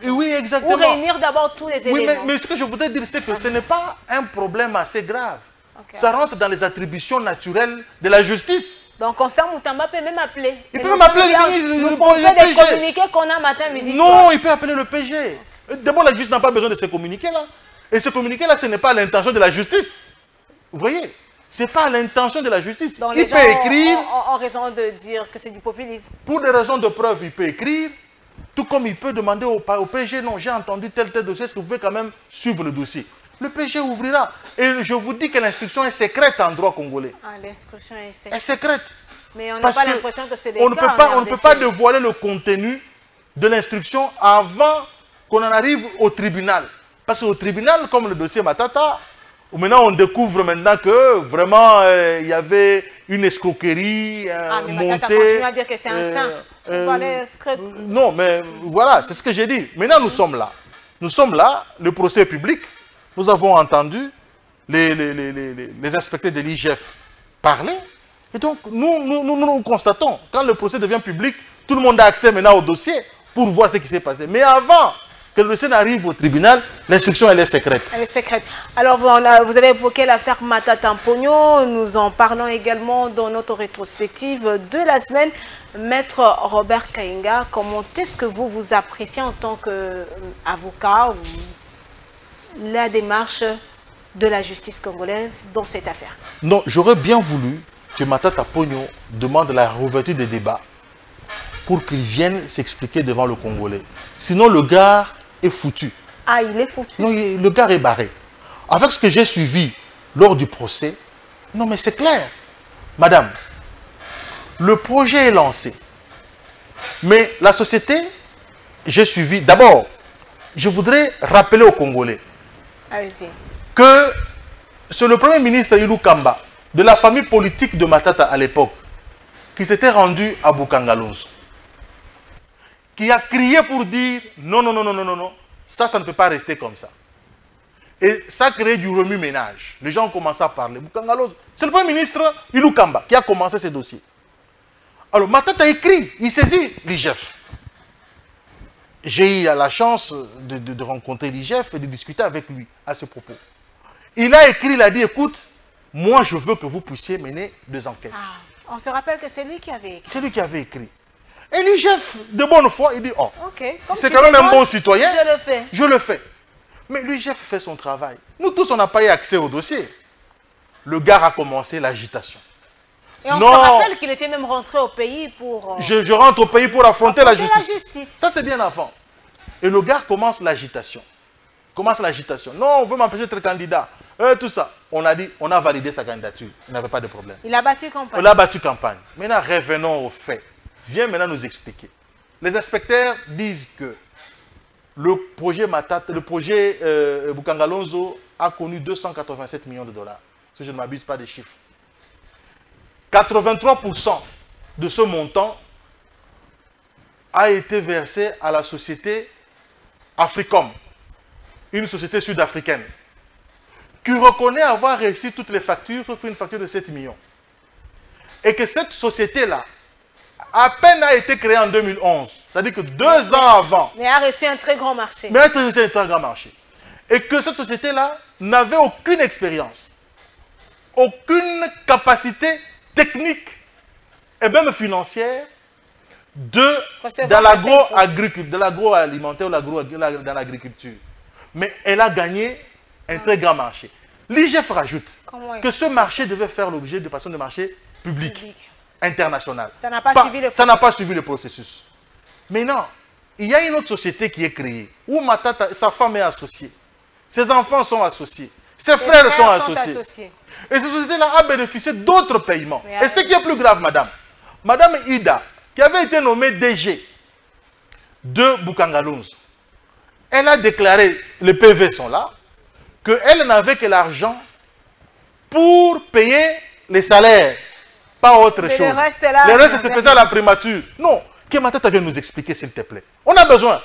oui, exactement. Ou réunir d'abord tous les éléments. Mais ce que je voudrais dire, c'est que ce n'est pas un problème assez grave. Ça rentre dans les attributions naturelles de la justice. Donc, Constant Moutamba peut même appeler. Il peut même appeler le ministre. Le communiqué qu'on a matin, midi, non, soir. il peut appeler le PG. D'abord, la justice n'a pas besoin de ce communiqué-là. Et ce communiqué-là, ce n'est pas l'intention de la justice. Vous voyez? Ce n'est pas l'intention de la justice. Donc, il peut écrire. En raison de dire que c'est du populisme. Pour des raisons de preuve, il peut écrire. Tout comme il peut demander au PG, non, j'ai entendu tel dossier, est-ce que vous pouvez quand même suivre le dossier? Le PG ouvrira. Et je vous dis que l'instruction est secrète en droit congolais. Ah, l'instruction est secrète. Elle est secrète. Mais on n'a pas l'impression que c'est des on ne peut pas dévoiler le contenu de l'instruction avant qu'on en arrive au tribunal. Parce qu'au tribunal, comme le dossier Matata, où maintenant on découvre maintenant que vraiment il y avait une escroquerie mais Matata continue à dire que c'est un saint. Non, mais voilà, c'est ce que j'ai dit. Maintenant, nous sommes là. Nous sommes là, le procès est public. Nous avons entendu les inspecteurs de l'IGF parler. Et donc, nous constatons, quand le procès devient public, tout le monde a accès maintenant au dossier pour voir ce qui s'est passé. Mais avant que le dossier n'arrive au tribunal, l'instruction, elle est secrète. Elle est secrète. Alors, vous avez évoqué l'affaire Matata Mponyo. Nous en parlons également dans notre rétrospective de la semaine. Maître Robert Kainga, comment est-ce que vous appréciez en tant qu'avocat la démarche de la justice congolaise dans cette affaire? Non, j'aurais bien voulu que Matata Mponyo demande la réouverture des débats pour qu'il vienne s'expliquer devant le Congolais. Sinon, le gars est foutu. Ah, il est foutu? Non, le gars est barré. Avec ce que j'ai suivi lors du procès, non mais c'est clair. Madame, le projet est lancé. Mais la société, j'ai suivi. D'abord, je voudrais rappeler aux Congolais que c'est le premier ministre Ilou Kamba, de la famille politique de Matata à l'époque, qui s'était rendu à Bukangalonzo, qui a crié pour dire non, non, non, non, non, non, non, ça ne peut pas rester comme ça. Et ça a créé du remue-ménage. Les gens ont commencé à parler. Bukangalonzo, c'est le premier ministre Ilou Kamba qui a commencé ce dossier. Alors Matata a écrit, il saisit l'IGF. J'ai eu la chance de rencontrer l'IGF et de discuter avec lui à ce propos. Il a écrit, il a dit, écoute, moi je veux que vous puissiez mener des enquêtes. Ah, on se rappelle que c'est lui qui avait écrit. C'est lui qui avait écrit. Et l'IGF, de bonne foi, il dit, oh, okay, c'est quand même un bon citoyen. Je le fais. Je le fais. Mais l'IGF fait son travail. Nous tous, on n'a pas eu accès au dossier. Le gars a commencé l'agitation. Et on se rappelle qu'il était même rentré au pays pour... Je rentre au pays pour affronter la justice. Ça, c'est bien avant. Et le gars commence l'agitation. Non, on veut m'empêcher d'être candidat. Tout ça. On a dit, on a validé sa candidature. Il n'avait pas de problème. Il a battu campagne. On a battu campagne. Maintenant, revenons aux faits. Viens maintenant nous expliquer. Les inspecteurs disent que le projet Matata, le projet Bukangalonzo a connu 287 millions de dollars. Si je ne m'abuse pas des chiffres. 83% de ce montant a été versé à la société Africom, une société sud-africaine, qui reconnaît avoir réussi toutes les factures, sauf une facture de 7 millions. Et que cette société-là, à peine a été créée en 2011, c'est-à-dire que 2 ans avant. Mais a reçu un très grand marché. Mais a reçu un très grand marché. Et que cette société-là n'avait aucune expérience, aucune capacité technique et même financière dans l'agroalimentaire ou dans l'agriculture. Mais elle a gagné un très grand marché. L'IGF rajoute que ce marché devait faire l'objet de façon de marché public, international. Ça n'a pas suivi le processus. Ça n'a pas suivi le processus. Maintenant, il y a une autre société qui est créée, où Matata, sa femme est associée. Ses enfants sont associés. Ses frères sont associés. Et cette société-là a bénéficié d'autres paiements. Et ce qui est plus grave, madame, Madame Ida, qui avait été nommée DG de Bukangalonzo, elle a déclaré, les PV sont là, qu'elle n'avait que l'argent pour payer les salaires, pas autre chose. Le reste, se faisait à la primature. Non, que Matata vienne nous expliquer, s'il te plaît. On a besoin.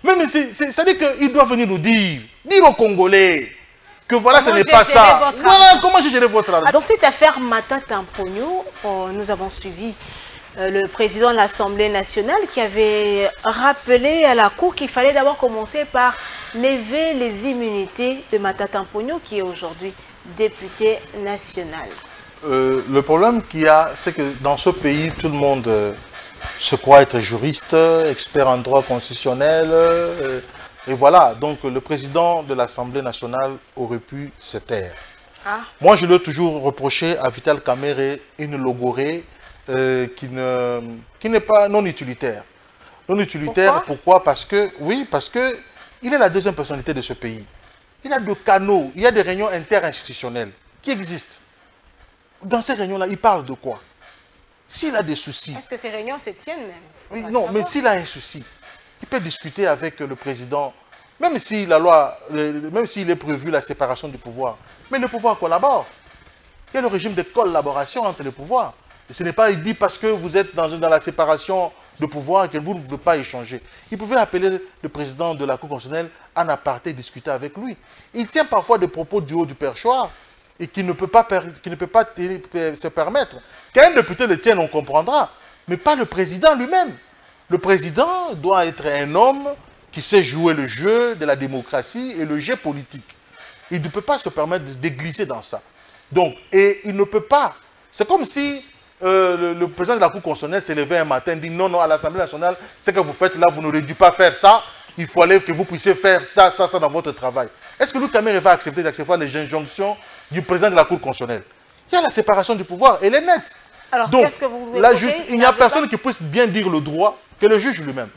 Même si, ça dit qu'il doit venir nous dire aux Congolais, que voilà, ce n'est pas ça. Voilà comment j'ai géré votre argent. Dans cette affaire Matata Mponyo, nous avons suivi le président de l'Assemblée nationale qui avait rappelé à la Cour qu'il fallait d'abord commencer par lever les immunités de Matata Mponyo, qui est aujourd'hui député national. Le problème qu'il y a, c'est que dans ce pays, tout le monde se croit être juriste, expert en droit constitutionnel. Et voilà, donc le président de l'Assemblée nationale aurait pu se taire. Ah. Moi, je lui ai toujours reproché à Vital Kamerhe une logorée qui n'est pas non utilitaire. Non utilitaire, pourquoi? Parce que, oui, parce que il est la deuxième personnalité de ce pays. Il y a des canaux, il y a des réunions interinstitutionnelles qui existent. Dans ces réunions-là, il parle de quoi? S'il a des soucis... Est-ce que ces réunions se tiennent même? Oui, non, mais s'il a un souci, il peut discuter avec le président, même si la loi, même s'il est prévu la séparation du pouvoir. Mais le pouvoir collabore. Il y a le régime de collaboration entre les pouvoirs. Et ce n'est pas dit parce que vous êtes dans la séparation de pouvoir que vous ne pouvez pas échanger. Il pouvait appeler le président de la Cour constitutionnelle en aparté et discuter avec lui. Il tient parfois des propos du haut du perchoir et qui ne peut pas se permettre. Qu'un député le tienne, on comprendra, mais pas le président lui-même. Le président doit être un homme qui sait jouer le jeu de la démocratie et le jeu politique. Il ne peut pas se permettre de glisser dans ça. Donc, et il ne peut pas. C'est comme si le président de la Cour constitutionnelle s'est levé un matin et dit non, non, à l'Assemblée nationale, ce que vous faites là, vous n'aurez dû pas faire ça. Il fallait que vous puissiez faire ça, ça, ça dans votre travail. Est-ce que Luc Kamerhe va accepter d'accepter les injonctions du président de la Cour constitutionnelle? Il y a la séparation du pouvoir, elle est nette. Alors, qu'est-ce que vous voulez il n'y a personne qui puisse bien dire le droit que le juge lui-même.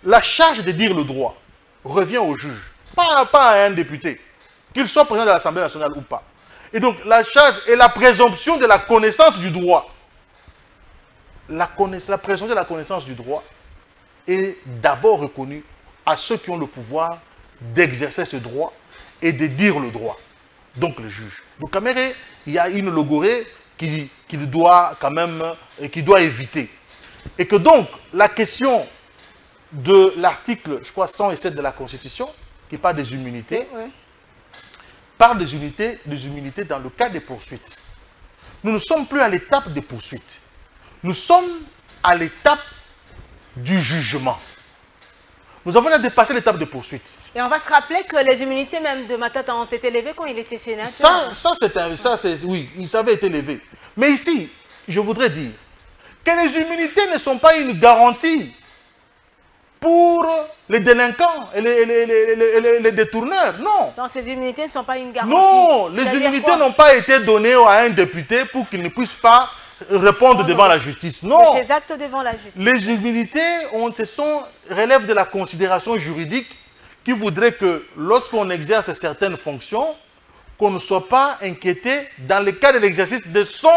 La charge de dire le droit revient au juge, pas à un député, qu'il soit président de l'Assemblée nationale ou pas. Et donc, la charge et la présomption de la connaissance du droit. La présomption de la connaissance du droit est d'abord reconnue à ceux qui ont le pouvoir d'exercer ce droit et de dire le droit. Donc, le juge. Donc, Kamerhe, il y a une logorée qu'il doit quand même, qu'il doit éviter. Et que donc, la question de l'article, je crois, 107 de la Constitution, qui parle des immunités, parle des immunités dans le cas des poursuites. Nous ne sommes plus à l'étape des poursuites. Nous sommes à l'étape du jugement. Nous avons dépassé l'étape de poursuite. Et on va se rappeler que les immunités même de Matata ont été levées quand il était sénateur. Oui, ils avaient été levés. Mais ici, je voudrais dire que les immunités ne sont pas une garantie pour les délinquants et les détourneurs. Non. Donc ces immunités ne sont pas une garantie. Non, les immunités n'ont pas été données à un député pour qu'il ne puisse pas répondre devant la justice. Non. Ces actes devant la justice. Les immunités relèvent de la considération juridique qui voudrait que lorsqu'on exerce certaines fonctions, qu'on ne soit pas inquiété dans le cas de l'exercice de son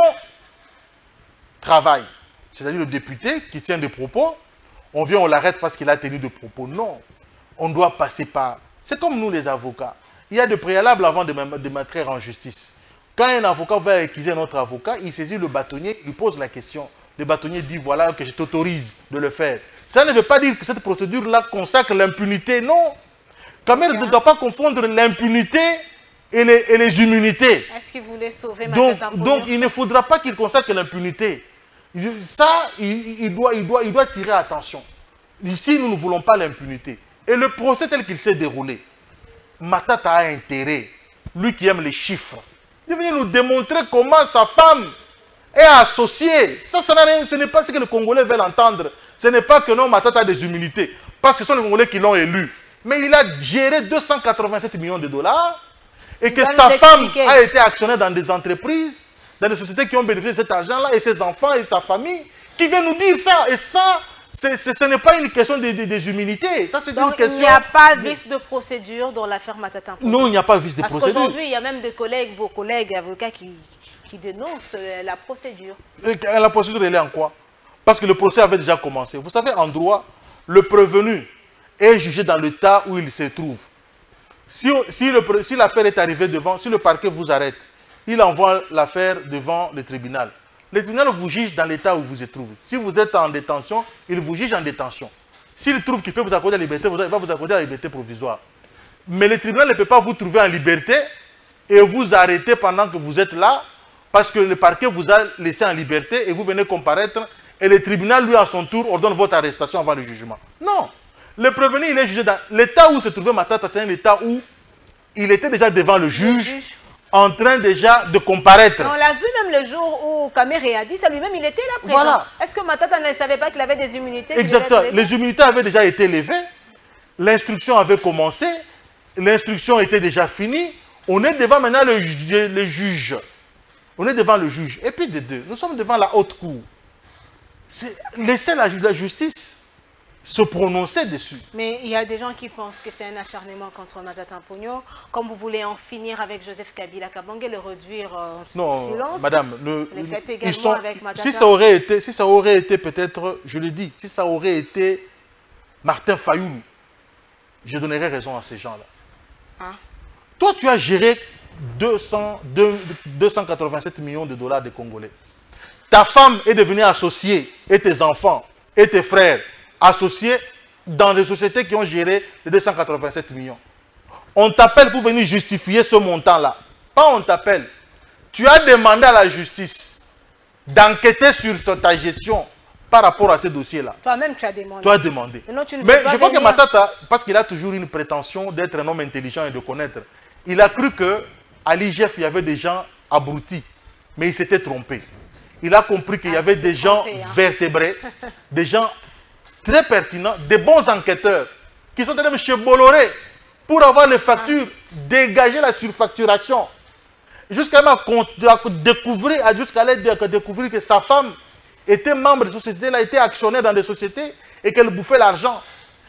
travail. C'est-à-dire le député qui tient des propos, on vient, on l'arrête parce qu'il a tenu des propos. Non. On doit passer par... C'est comme nous les avocats. Il y a des préalables avant de m'attraire en justice. Quand un avocat va accuser un autre avocat, il saisit le bâtonnier, il lui pose la question. Le bâtonnier dit, voilà que je t'autorise de le faire. Ça ne veut pas dire que cette procédure-là consacre l'impunité, non. Kamerhe ne doit pas confondre l'impunité et les immunités. Est-ce qu'il voulait sauver Matata Mponyo? Donc, il ne faudra pas qu'il consacre l'impunité. Ça, il doit tirer attention. Ici, nous ne voulons pas l'impunité. Et le procès tel qu'il s'est déroulé, Matata a intérêt, lui qui aime les chiffres, de venir nous démontrer comment sa femme est associée. Ça n'a rien, ce n'est pas ce que les Congolais veulent entendre. Ce n'est pas que non, Matata a des immunités, parce que ce sont les Congolais qui l'ont élu. Mais il a géré 287 millions de dollars et que sa femme a été actionnaire dans des entreprises, dans des sociétés qui ont bénéficié de cet argent-là, et ses enfants et sa famille, qui viennent nous dire ça. Et ça, ce n'est pas une question des immunités. Ça, c'est une question... il n'y a pas vice de procédure dans l'affaire Matata Mponyo. Non, il n'y a pas vice de procédure. Parce qu'aujourd'hui, il y a même des collègues, vos collègues avocats qui dénoncent la procédure. Et la procédure, elle est en quoi? Parce que le procès avait déjà commencé. Vous savez, en droit, le prévenu est jugé dans l'état où il se trouve. Si l'affaire est arrivée devant, si le parquet vous arrête, il envoie l'affaire devant le tribunal. Le tribunal vous juge dans l'état où vous vous trouvez. Si vous êtes en détention, il vous juge en détention. S'il trouve qu'il peut vous accorder la liberté, il va vous accorder la liberté provisoire. Mais le tribunal ne peut pas vous trouver en liberté et vous arrêtez pendant que vous êtes là, parce que le parquet vous a laissé en liberté et vous venez comparaître, et le tribunal, lui, à son tour, ordonne votre arrestation avant le jugement. Non. Le prévenu, il est jugé dans l'état où se trouvait Matata, c'est un état où il était déjà devant le juge, en train déjà de comparaître. On l'a vu même le jour où Kamere a dit ça lui-même, il était là présent. Voilà. Est-ce que Matata ne savait pas qu'il avait des immunités? Exactement. Les immunités avaient déjà été levées. L'instruction avait commencé. L'instruction était déjà finie. On est devant maintenant le juge. On est devant le juge. Et puis des deux, nous sommes devant la haute cour. Laissez la justice se prononcer dessus. Mais il y a des gens qui pensent que c'est un acharnement contre Matata Mponyo. Comme vous voulez en finir avec Joseph Kabila Kabange, le réduire en silence. Madame, les faites également avec Matata. Si ça aurait été peut-être, je le dis, si ça aurait été Martin Fayoulou, je donnerais raison à ces gens-là. Hein? Toi, tu as géré 287 millions de dollars des Congolais. Ta femme est devenue associée, et tes enfants, et tes frères, associés dans les sociétés qui ont géré les 287 millions. On t'appelle pour venir justifier ce montant-là. Pas on t'appelle. Tu as demandé à la justice d'enquêter sur ta gestion par rapport à ces dossiers-là. Toi-même, tu as demandé. Tu as demandé. Mais je crois que Matata, parce qu'il a toujours une prétention d'être un homme intelligent et de connaître, il a cru qu'à l'IGF, il y avait des gens abrutis. Mais il s'était trompé. Il a compris qu'il y avait des gens vertébrés, des gens très pertinents, des bons enquêteurs, qui sont en train de chez Bolloré pour avoir les factures, dégager la surfacturation. Jusqu'à découvrir que sa femme était membre de sociétés, elle a été actionnaire dans des sociétés et qu'elle bouffait l'argent.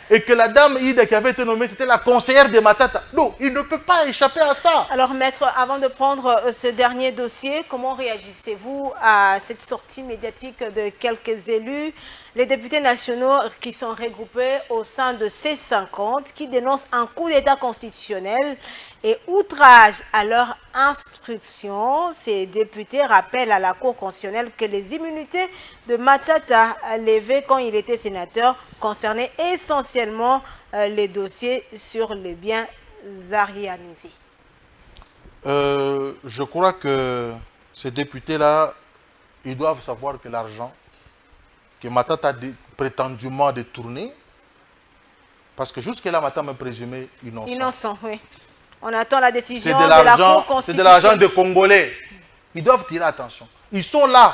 Et que la dame Ida qui avait été nommée, c'était la conseillère de Matata. Non, il ne peut pas échapper à ça. Alors, maître, avant de prendre ce dernier dossier, comment réagissez-vous à cette sortie médiatique de quelques élus, les députés nationaux qui sont regroupés au sein de C50, qui dénoncent un coup d'État constitutionnel et outrage à leur instruction? Ces députés rappellent à la Cour constitutionnelle que les immunités de Matata levées quand il était sénateur concernaient essentiellement les dossiers sur les biens arianisés. Je crois que ces députés-là, ils doivent savoir que l'argent que Matata a prétendument détourné, parce que jusque-là, Matata m'a présumé innocent. Innocent, oui. On attend la décision de la Cour constitutionnelle. C'est de l'argent des Congolais. Ils doivent tirer attention. Ils sont là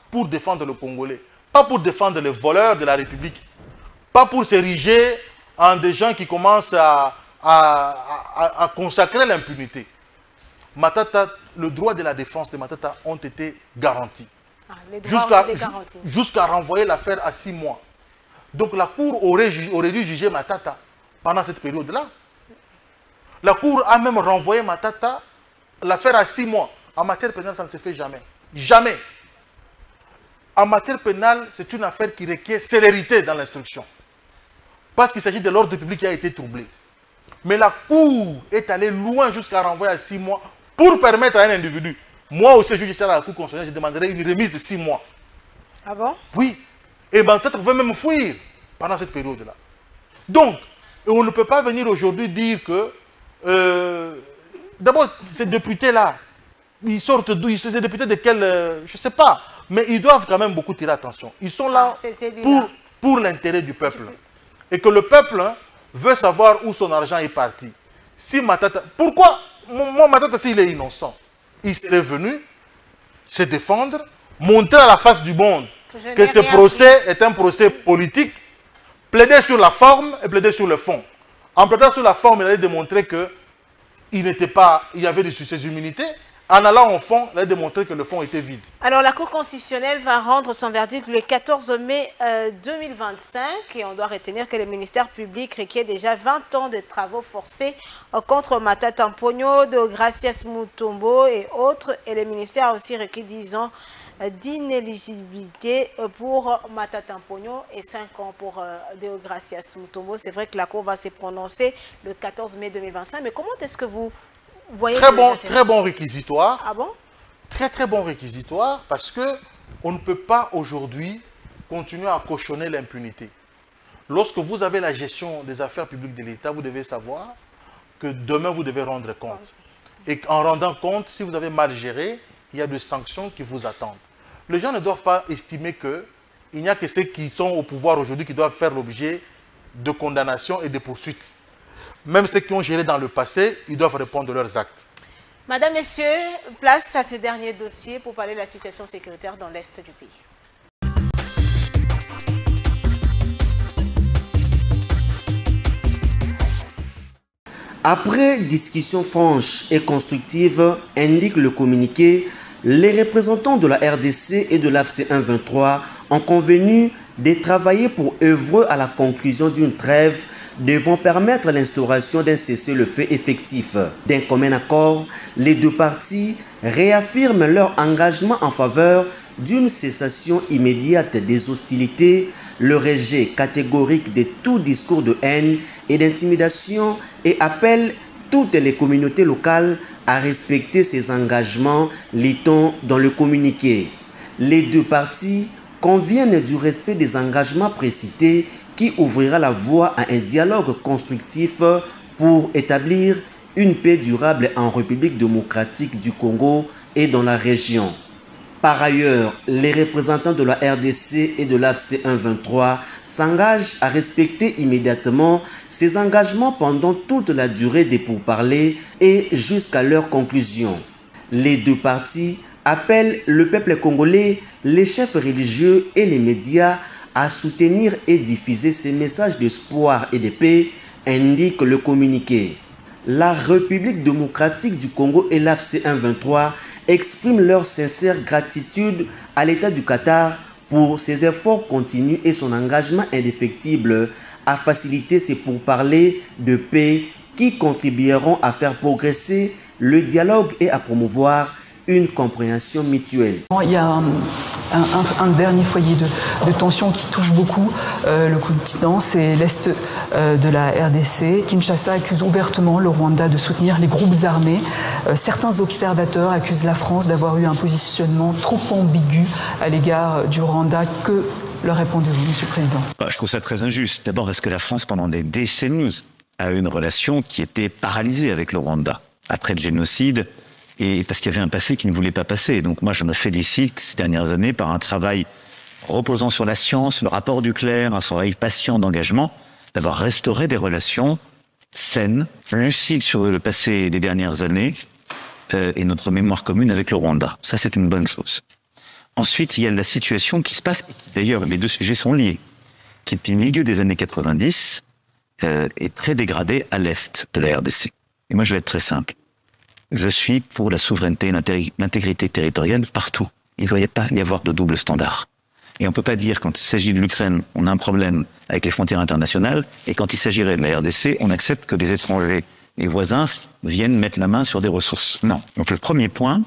pour défendre le Congolais, pas pour défendre les voleurs de la République, pas pour s'ériger en des gens qui commencent à consacrer l'impunité. Matata, le droit de la défense de Matata ont été garantis. Jusqu'à renvoyer l'affaire à 6 mois. Donc la Cour aurait dû juger Matata pendant cette période-là. La Cour a même renvoyé Matata l'affaire à 6 mois. En matière pénale, ça ne se fait jamais. Jamais. En matière pénale, c'est une affaire qui requiert célérité dans l'instruction. Parce qu'il s'agit de l'ordre public qui a été troublé. Mais la Cour est allée loin jusqu'à renvoyer à 6 mois pour permettre à un individu. Moi aussi, je suis à la Cour constitutionnelle, je demanderai une remise de 6 mois. Ah bon? Oui. Et Matata pouvait même fuir pendant cette période-là. Donc, on ne peut pas venir aujourd'hui dire que d'abord, ces députés-là, ils sortent d'où? Ces députés de quel... je ne sais pas. Mais ils doivent quand même beaucoup tirer attention. Ils sont là pour l'intérêt du peuple. Et que le peuple veut savoir où son argent est parti. Si Matata... Pourquoi? Moi, Matata, s'il est innocent, il serait venu se défendre, montrer à la face du monde que ce procès est un procès politique, plaider sur la forme et plaider sur le fond. En plaidant sur la forme, il allait démontrer qu'il n'était pas, il y avait ses immunités. En allant au fond, il allait démontrer que le fond était vide. Alors la Cour constitutionnelle va rendre son verdict le 14 mai 2025 et on doit retenir que le ministère public requiert déjà 20 ans de travaux forcés contre Matata Mponyo, de Gracias Mutombo et autres. Et le ministère a aussi requis 10 ans d'inéligibilité pour Matata Mponyo et 5 ans pour Deogracias Mutombo. C'est vrai que la Cour va se prononcer le 14 mai 2025. Mais comment est-ce que vous voyez... Très bon réquisitoire. Ah bon? Très bon réquisitoire parce que on ne peut pas aujourd'hui continuer à cautionner l'impunité. Lorsque vous avez la gestion des affaires publiques de l'État, vous devez savoir que demain vous devez rendre compte. et en rendant compte, si vous avez mal géré, il y a des sanctions qui vous attendent. Les gens ne doivent pas estimer qu'il n'y a que ceux qui sont au pouvoir aujourd'hui qui doivent faire l'objet de condamnations et de poursuites. Même ceux qui ont géré dans le passé, ils doivent répondre de leurs actes. Madame, Messieurs, place à ce dernier dossier pour parler de la situation sécuritaire dans l'Est du pays. Après discussion franche et constructive, indique le communiqué, les représentants de la RDC et de l'AFC 123 ont convenu de travailler pour œuvrer à la conclusion d'une trêve devant permettre l'instauration d'un cessez-le-feu effectif. D'un commun accord, les deux parties réaffirment leur engagement en faveur d'une cessation immédiate des hostilités, le rejet catégorique de tout discours de haine et d'intimidation et appellent toutes les communautés locales à respecter ces engagements, lit-on dans le communiqué. Les deux parties conviennent du respect des engagements précités qui ouvrira la voie à un dialogue constructif pour établir une paix durable en République démocratique du Congo et dans la région. Par ailleurs, les représentants de la RDC et de l'AFC 123 s'engagent à respecter immédiatement ces engagements pendant toute la durée des pourparlers et jusqu'à leur conclusion. Les deux parties appellent le peuple congolais, les chefs religieux et les médias à soutenir et diffuser ces messages d'espoir et de paix, indique le communiqué. La République démocratique du Congo et l'AFC 123 expriment leur sincère gratitude à l'État du Qatar pour ses efforts continus et son engagement indéfectible à faciliter ces pourparlers de paix qui contribueront à faire progresser le dialogue et à promouvoir une compréhension mutuelle. Il y a un dernier foyer de tension qui touche beaucoup le continent, c'est l'Est de la RDC. Kinshasa accuse ouvertement le Rwanda de soutenir les groupes armés. Certains observateurs accusent la France d'avoir eu un positionnement trop ambigu à l'égard du Rwanda. Que leur répondez-vous, Monsieur le Président? Je trouve ça très injuste. D'abord parce que la France, pendant des décennies, a eu une relation qui était paralysée avec le Rwanda. Après le génocide, et parce qu'il y avait un passé qui ne voulait pas passer. Donc moi, je me félicite ces dernières années par un travail reposant sur la science, le rapport du clerc, un travail patient d'engagement, d'avoir restauré des relations saines, lucides sur le passé des dernières années et notre mémoire commune avec le Rwanda. Ça, c'est une bonne chose. Ensuite, il y a la situation qui se passe, et qui, d'ailleurs, les deux sujets sont liés, qui depuis le milieu des années 90 est très dégradée à l'est de la RDC. Et moi, je vais être très simple. Je suis pour la souveraineté et l'intégrité territoriale partout. Il ne doit pas y avoir de double standard. Et on ne peut pas dire, quand il s'agit de l'Ukraine, on a un problème avec les frontières internationales, et quand il s'agirait de la RDC, on accepte que les étrangers, les voisins, viennent mettre la main sur des ressources. Non. Donc le premier point,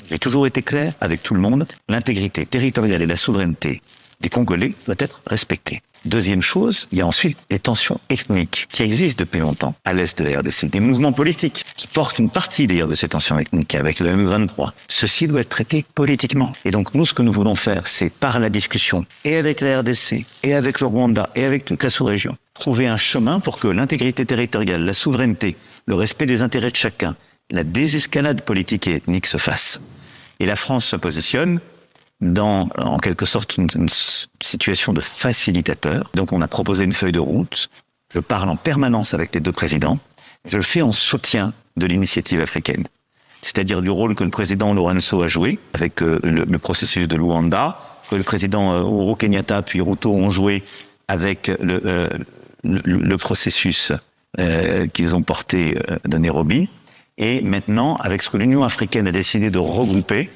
j'ai toujours été clair avec tout le monde, l'intégrité territoriale et la souveraineté des Congolais doit être respectée. Deuxième chose, il y a ensuite les tensions ethniques qui existent depuis longtemps à l'est de la RDC, des mouvements politiques qui portent une partie d'ailleurs de ces tensions ethniques avec le M23. Ceci doit être traité politiquement. Et donc nous, ce que nous voulons faire, c'est par la discussion et avec la RDC, et avec le Rwanda, et avec toute la sous-région, trouver un chemin pour que l'intégrité territoriale, la souveraineté, le respect des intérêts de chacun, la désescalade politique et ethnique se fasse. Et la France se positionne dans, en quelque sorte, une situation de facilitateur. Donc on a proposé une feuille de route. Je parle en permanence avec les deux présidents. Je le fais en soutien de l'initiative africaine. C'est-à-dire du rôle que le président Lourenço a joué avec le processus de Luanda, que le président Uhuru Kenyatta puis Ruto ont joué avec le processus qu'ils ont porté de Nairobi. Et maintenant, avec ce que l'Union africaine a décidé de regrouper,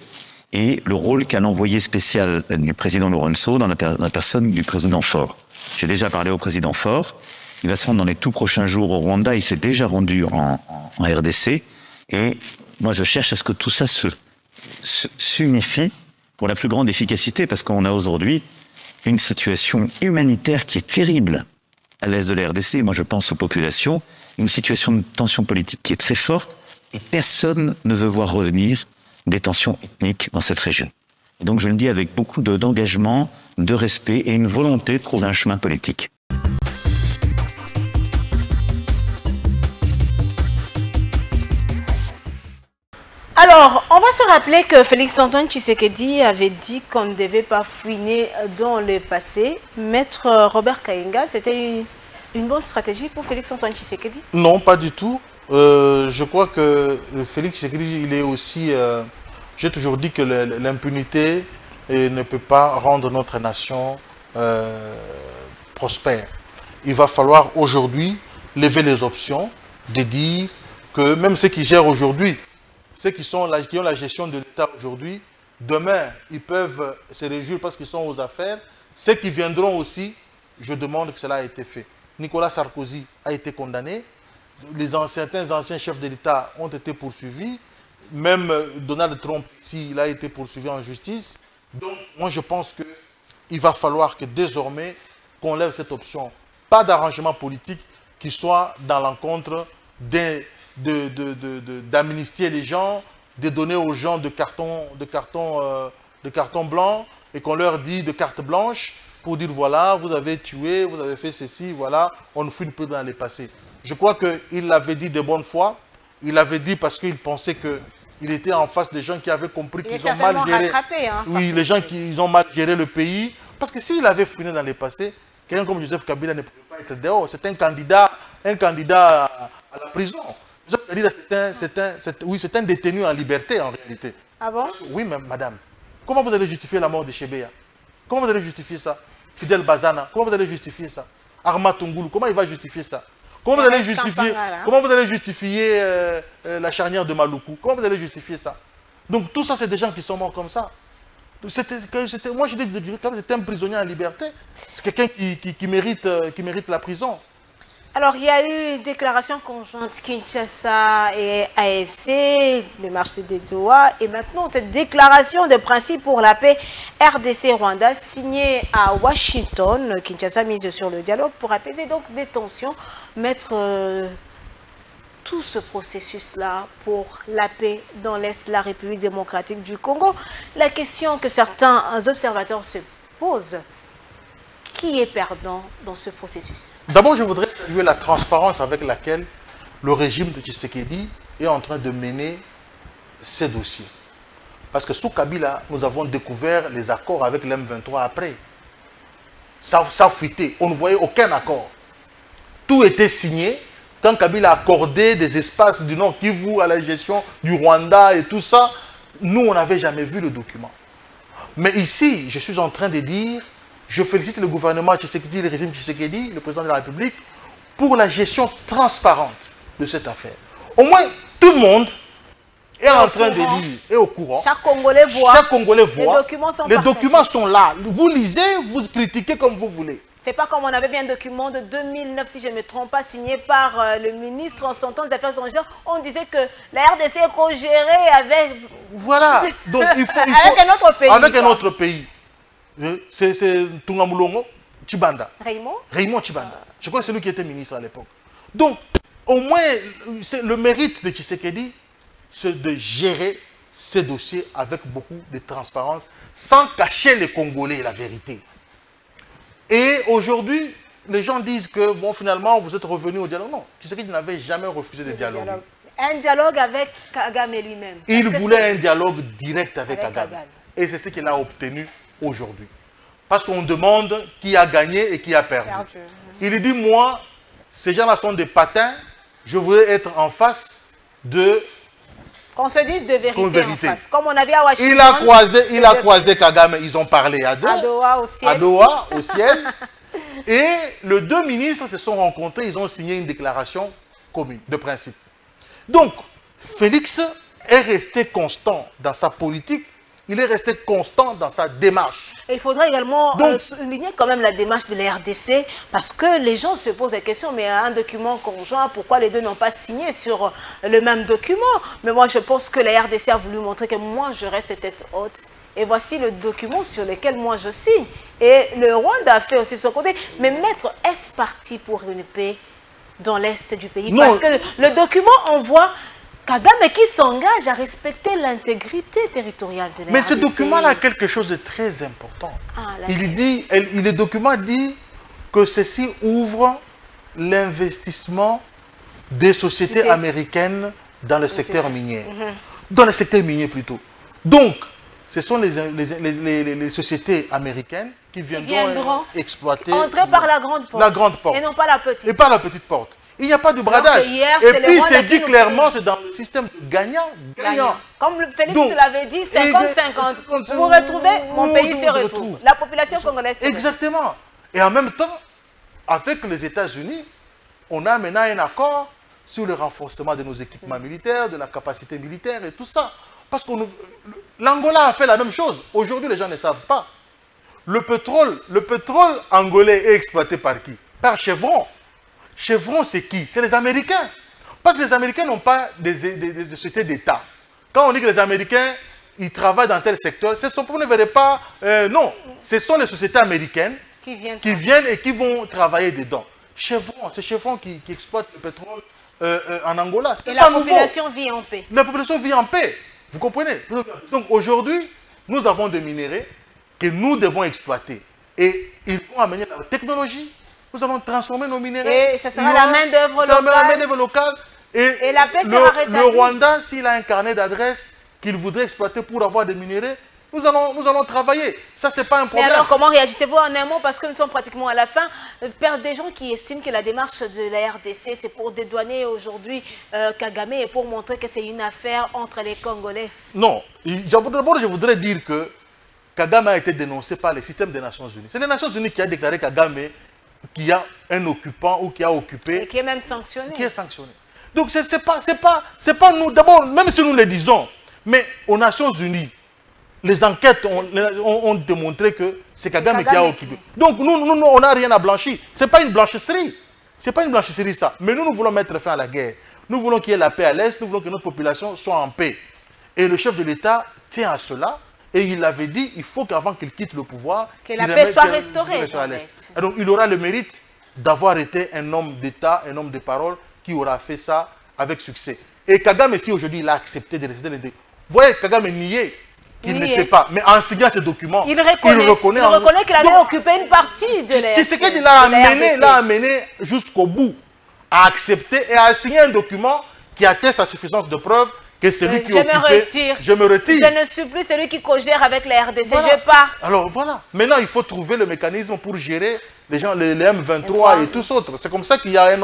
et le rôle qu'a l'envoyé spécial du président Lourenço dans la personne du président Faure. J'ai déjà parlé au président Faure. Il va se rendre dans les tout prochains jours au Rwanda. Il s'est déjà rendu en RDC. Et moi, je cherche à ce que tout ça s'unifie pour la plus grande efficacité, parce qu'on a aujourd'hui une situation humanitaire qui est terrible à l'est de la RDC. Moi, je pense aux populations. Une situation de tension politique qui est très forte. Et personne ne veut voir revenir des tensions ethniques dans cette région. Et donc je le dis avec beaucoup d'engagement, de respect et une volonté de trouver un chemin politique. Alors, on va se rappeler que Félix-Antoine Tshisekedi avait dit qu'on ne devait pas fouiner dans le passé. Maître Robert Kayenga, c'était une bonne stratégie pour Félix-Antoine Tshisekedi? Non, pas du tout. Je crois que Félix Tshisekedi, il est aussi... J'ai toujours dit que l'impunité ne peut pas rendre notre nation prospère. Il va falloir aujourd'hui lever les options, de dire que même ceux qui gèrent aujourd'hui, ceux qui ont la gestion de l'État aujourd'hui, demain, ils peuvent se réjouir parce qu'ils sont aux affaires. Ceux qui viendront aussi, je demande que cela ait été fait. Nicolas Sarkozy a été condamné. Certains anciens chefs de l'État ont été poursuivis. Même Donald Trump, il a été poursuivi en justice. Donc, moi, je pense qu'il va falloir que désormais, qu'on lève cette option. Pas d'arrangement politique qui soit dans l'encontre d'amnistier les gens, de donner aux gens de carton blanc et qu'on leur dit de carte blanche pour dire voilà, vous avez tué, vous avez fait ceci, voilà, on nous fait une peu dans les passés. Je crois qu'il l'avait dit de bonne foi, il l'avait dit parce qu'il pensait qu'il était en face des gens qui avaient compris qu'ils ont mal géré. Oui, les gens qui ont mal géré le pays. Parce que s'il avait fouiné dans les passés, quelqu'un comme Joseph Kabila ne pouvait pas être dehors. C'est un candidat à la prison. Joseph Kabila, c'est un détenu en liberté en réalité. Ah bon? Oui, madame. Comment vous allez justifier la mort de Chebeya? Comment vous allez justifier ça? Fidel Bazana, comment vous allez justifier ça? Arma Tungulu, comment il va justifier ça? Comment vous allez justifier la charnière de Maluku? Comment vous allez justifier ça? Donc tout ça, c'est des gens qui sont morts comme ça. Moi, je dis que c'était un prisonnier en liberté. C'est quelqu'un qui mérite la prison. Alors, il y a eu une déclaration conjointe Kinshasa et AFC, le marché des Doha, et maintenant cette déclaration de principe pour la paix RDC-Rwanda signée à Washington. Kinshasa mise sur le dialogue pour apaiser donc des tensions, mettre tout ce processus-là pour la paix dans l'Est de la République démocratique du Congo. La question que certains observateurs se posent, qui est perdant dans ce processus? D'abord, je voudrais saluer la transparence avec laquelle le régime de Tshisekedi est en train de mener ces dossiers. Parce que sous Kabila, nous avons découvert les accords avec l'M23 après. Ça fuité, on ne voyait aucun accord. Tout était signé. Quand Kabila a accordé des espaces du Nord Kivu à la gestion du Rwanda et tout ça, nous, on n'avait jamais vu le document. Mais ici, je suis en train de dire, je félicite le gouvernement Tshisekedi, le régime Tshisekedi, le président de la République, pour la gestion transparente de cette affaire. Au moins, tout le monde est en train de lire, est au courant. Chaque Congolais voit. Chaque Congolais voit. Les documents sont là. Vous lisez, vous critiquez comme vous voulez. C'est pas comme on avait bien un document de 2009, si je ne me trompe pas, signé par le ministre en son temps des Affaires étrangères. On disait que la RDC est co-gérée avec... Voilà. Donc, il faut avec un autre pays. Avec un autre pays. C'est Tungamulongo Tshibanda. Raymond Tshibanda. Je crois que c'est lui qui était ministre à l'époque. Donc, au moins, le mérite de Tshisekedi, c'est de gérer ces dossiers avec beaucoup de transparence, sans cacher les Congolais la vérité. Et aujourd'hui, les gens disent que, bon, finalement, vous êtes revenu au dialogue. Non, Tshisekedi n'avait jamais refusé de dialoguer. Un dialogue avec Kagame lui-même. Il voulait un dialogue direct avec Kagame. Et c'est ce qu'il a obtenu aujourd'hui. Parce qu'on demande qui a gagné et qui a perdu. Il dit, moi, ces gens-là sont des patins, je voudrais être en face de... Qu'on se dise de vérité en face. Comme on avait à Washington. Il a croisé Kagame, ils ont parlé à Doha au ciel. À Doha, au ciel. Et les deux ministres se sont rencontrés, ils ont signé une déclaration commune, de principe. Donc, Félix est resté constant dans sa politique, il est resté constant dans sa démarche. Et il faudrait également souligner quand même la démarche de la RDC, parce que les gens se posent la question, mais un document conjoint, pourquoi les deux n'ont pas signé sur le même document? Mais moi, je pense que la RDC a voulu montrer que moi, je reste tête haute. Et voici le document sur lequel moi, je signe. Et le Rwanda a fait aussi son côté. Mais maître, est-ce parti pour une paix dans l'Est du pays? Non. Parce que le document, on voit Kagame qui s'engage à respecter l'intégrité territoriale de la RDC. Mais ce document-là a quelque chose de très important. Le document dit que ceci ouvre l'investissement des sociétés américaines dans le secteur minier. dans le secteur minier plutôt. Donc, ce sont les sociétés américaines qui viendront exploiter... Entrer par la grande porte. La grande porte. Et non pas la petite. Et par la petite porte. Il n'y a pas de bradage. Et puis, c'est dit clairement, c'est dans le système gagnant-gagnant. Comme Félix l'avait dit, 50-50. Vous vous retrouvez, mon pays se retrouve. La population congolaise se retrouve. Exactement. Et en même temps, avec les États-Unis, on a maintenant un accord sur le renforcement de nos équipements militaires, de la capacité militaire et tout ça. Parce que l'Angola a fait la même chose. Aujourd'hui, les gens ne savent pas. Le pétrole angolais est exploité par qui? Par Chevron. Chevron, c'est qui? C'est les Américains. Parce que les Américains n'ont pas des sociétés d'État. Quand on dit que les Américains, ils travaillent dans tel secteur, vous ne verrez pas... non, ce sont les sociétés américaines qui viennent et qui vont travailler dedans. Chevron, c'est Chevron qui exploite le pétrole en Angola. Et la population vit en paix. La population vit en paix. Vous comprenez? Donc aujourd'hui, nous avons des minéraux que nous devons exploiter. Et il faut amener la technologie. Nous allons transformer nos minéraux. Et ça sera la main-d'œuvre locale. La main-d'œuvre locale. Et la paix sera rétablie. Le Rwanda, s'il a un carnet d'adresses qu'il voudrait exploiter pour avoir des minéraux, nous allons travailler. Ça, ce n'est pas un problème. Mais alors, comment réagissez-vous en un mot? Parce que nous sommes pratiquement à la fin. Des gens qui estiment que la démarche de la RDC, c'est pour dédouaner aujourd'hui Kagame et pour montrer que c'est une affaire entre les Congolais. Non. D'abord, je voudrais dire que Kagame a été dénoncé par le système des Nations Unies. C'est les Nations Unies qui a déclaré Kagame qu'il y a un occupant ou qui a occupé. Et qui est même sanctionné. Qui est sanctionné. Donc, c'est pas nous. D'abord, même si nous le disons, mais aux Nations Unies, les enquêtes ont démontré que c'est Kagame qui a occupé. Donc, nous on n'a rien à blanchir. Ce n'est pas une blanchisserie. Ce n'est pas une blanchisserie, ça. Mais nous voulons mettre fin à la guerre. Nous voulons qu'il y ait la paix à l'Est. Nous voulons que notre population soit en paix. Et le chef de l'État tient à cela. Et il avait dit, il faut qu'avant qu'il quitte le pouvoir, que la paix soit restaurée à l'Est. Donc, il aura le mérite d'avoir été un homme d'État, un homme de parole, qui aura fait ça avec succès. Et Kagame, si aujourd'hui, il a accepté de rester. Vous voyez, Kagame niait qu'il n'était pas. Mais en signant ces documents, il reconnaît qu'il avait occupé une partie de l'Est. C'est ce qu'il l'a amené jusqu'au bout, à accepter et à signer un document qui atteste sa suffisance de preuve que celui qui occupait... Je me retire. Je ne suis plus celui qui co-gère avec la RDC, je pars. Alors voilà. Maintenant, il faut trouver le mécanisme pour gérer les gens, les M23 et tous autres. C'est comme ça qu'il y a une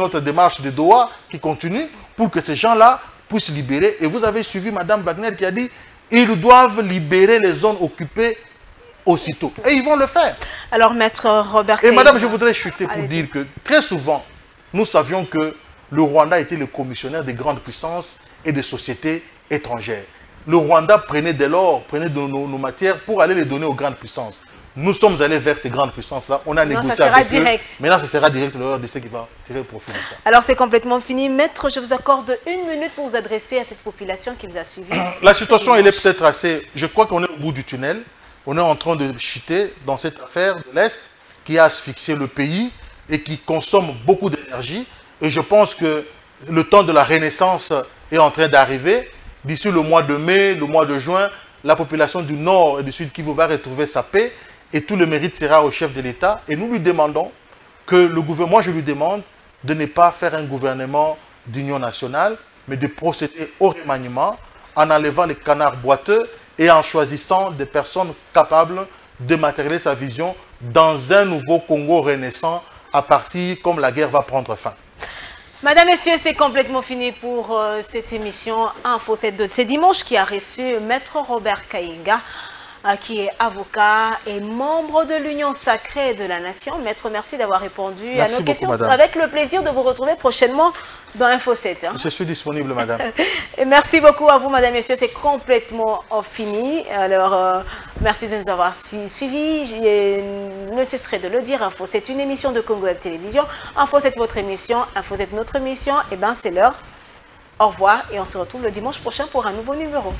autre démarche de Doha qui continue pour que ces gens-là puissent libérer. Et vous avez suivi Mme Wagner qui a dit ils doivent libérer les zones occupées aussitôt. Et ils vont le faire. Alors, Maître Robert... Et Madame, je voudrais chuter pour dire que très souvent, nous savions que le Rwanda était le commissionnaire des grandes puissances et des sociétés étrangères. Le Rwanda prenait de l'or, prenait de nos matières pour aller les donner aux grandes puissances. Nous sommes allés vers ces grandes puissances-là. On a négocié avec eux. Maintenant, ce sera direct le RDC qui va tirer profit de ça. Alors, c'est complètement fini. Maître, je vous accorde 1 minute pour vous adresser à cette population qui vous a suivi. La situation, elle est peut-être assez... Je crois qu'on est au bout du tunnel. On est en train de chuter dans cette affaire de l'Est qui a asphyxié le pays et qui consomme beaucoup d'énergie. Et je pense que le temps de la renaissance est en train d'arriver. D'ici le mois de mai, le mois de juin, la population du Nord et du Sud Kivu va retrouver sa paix. Et tout le mérite sera au chef de l'État. Et nous lui demandons que le gouvernement, moi je lui demande de ne pas faire un gouvernement d'union nationale, mais de procéder au remaniement en enlevant les canards boiteux et en choisissant des personnes capables de matérialiser sa vision dans un nouveau Congo renaissant à partir comme la guerre va prendre fin. Madame, Messieurs, c'est complètement fini pour cette émission Info 7 de ce dimanche qui a reçu Maître Robert Kaïga, qui est avocat et membre de l'Union sacrée de la Nation. Maître, merci d'avoir répondu à nos questions. Madame. Avec le plaisir de vous retrouver prochainement dans Info 7. Hein. Je suis disponible, madame. Et merci beaucoup à vous, madame, messieurs. C'est complètement fini. Alors, merci de nous avoir suivis. Je ne cesserai de le dire. Info 7, une émission de Congo Web Télévision. Info 7, votre émission. Info 7, notre émission. Et bien, c'est l'heure. Au revoir et on se retrouve le dimanche prochain pour un nouveau numéro.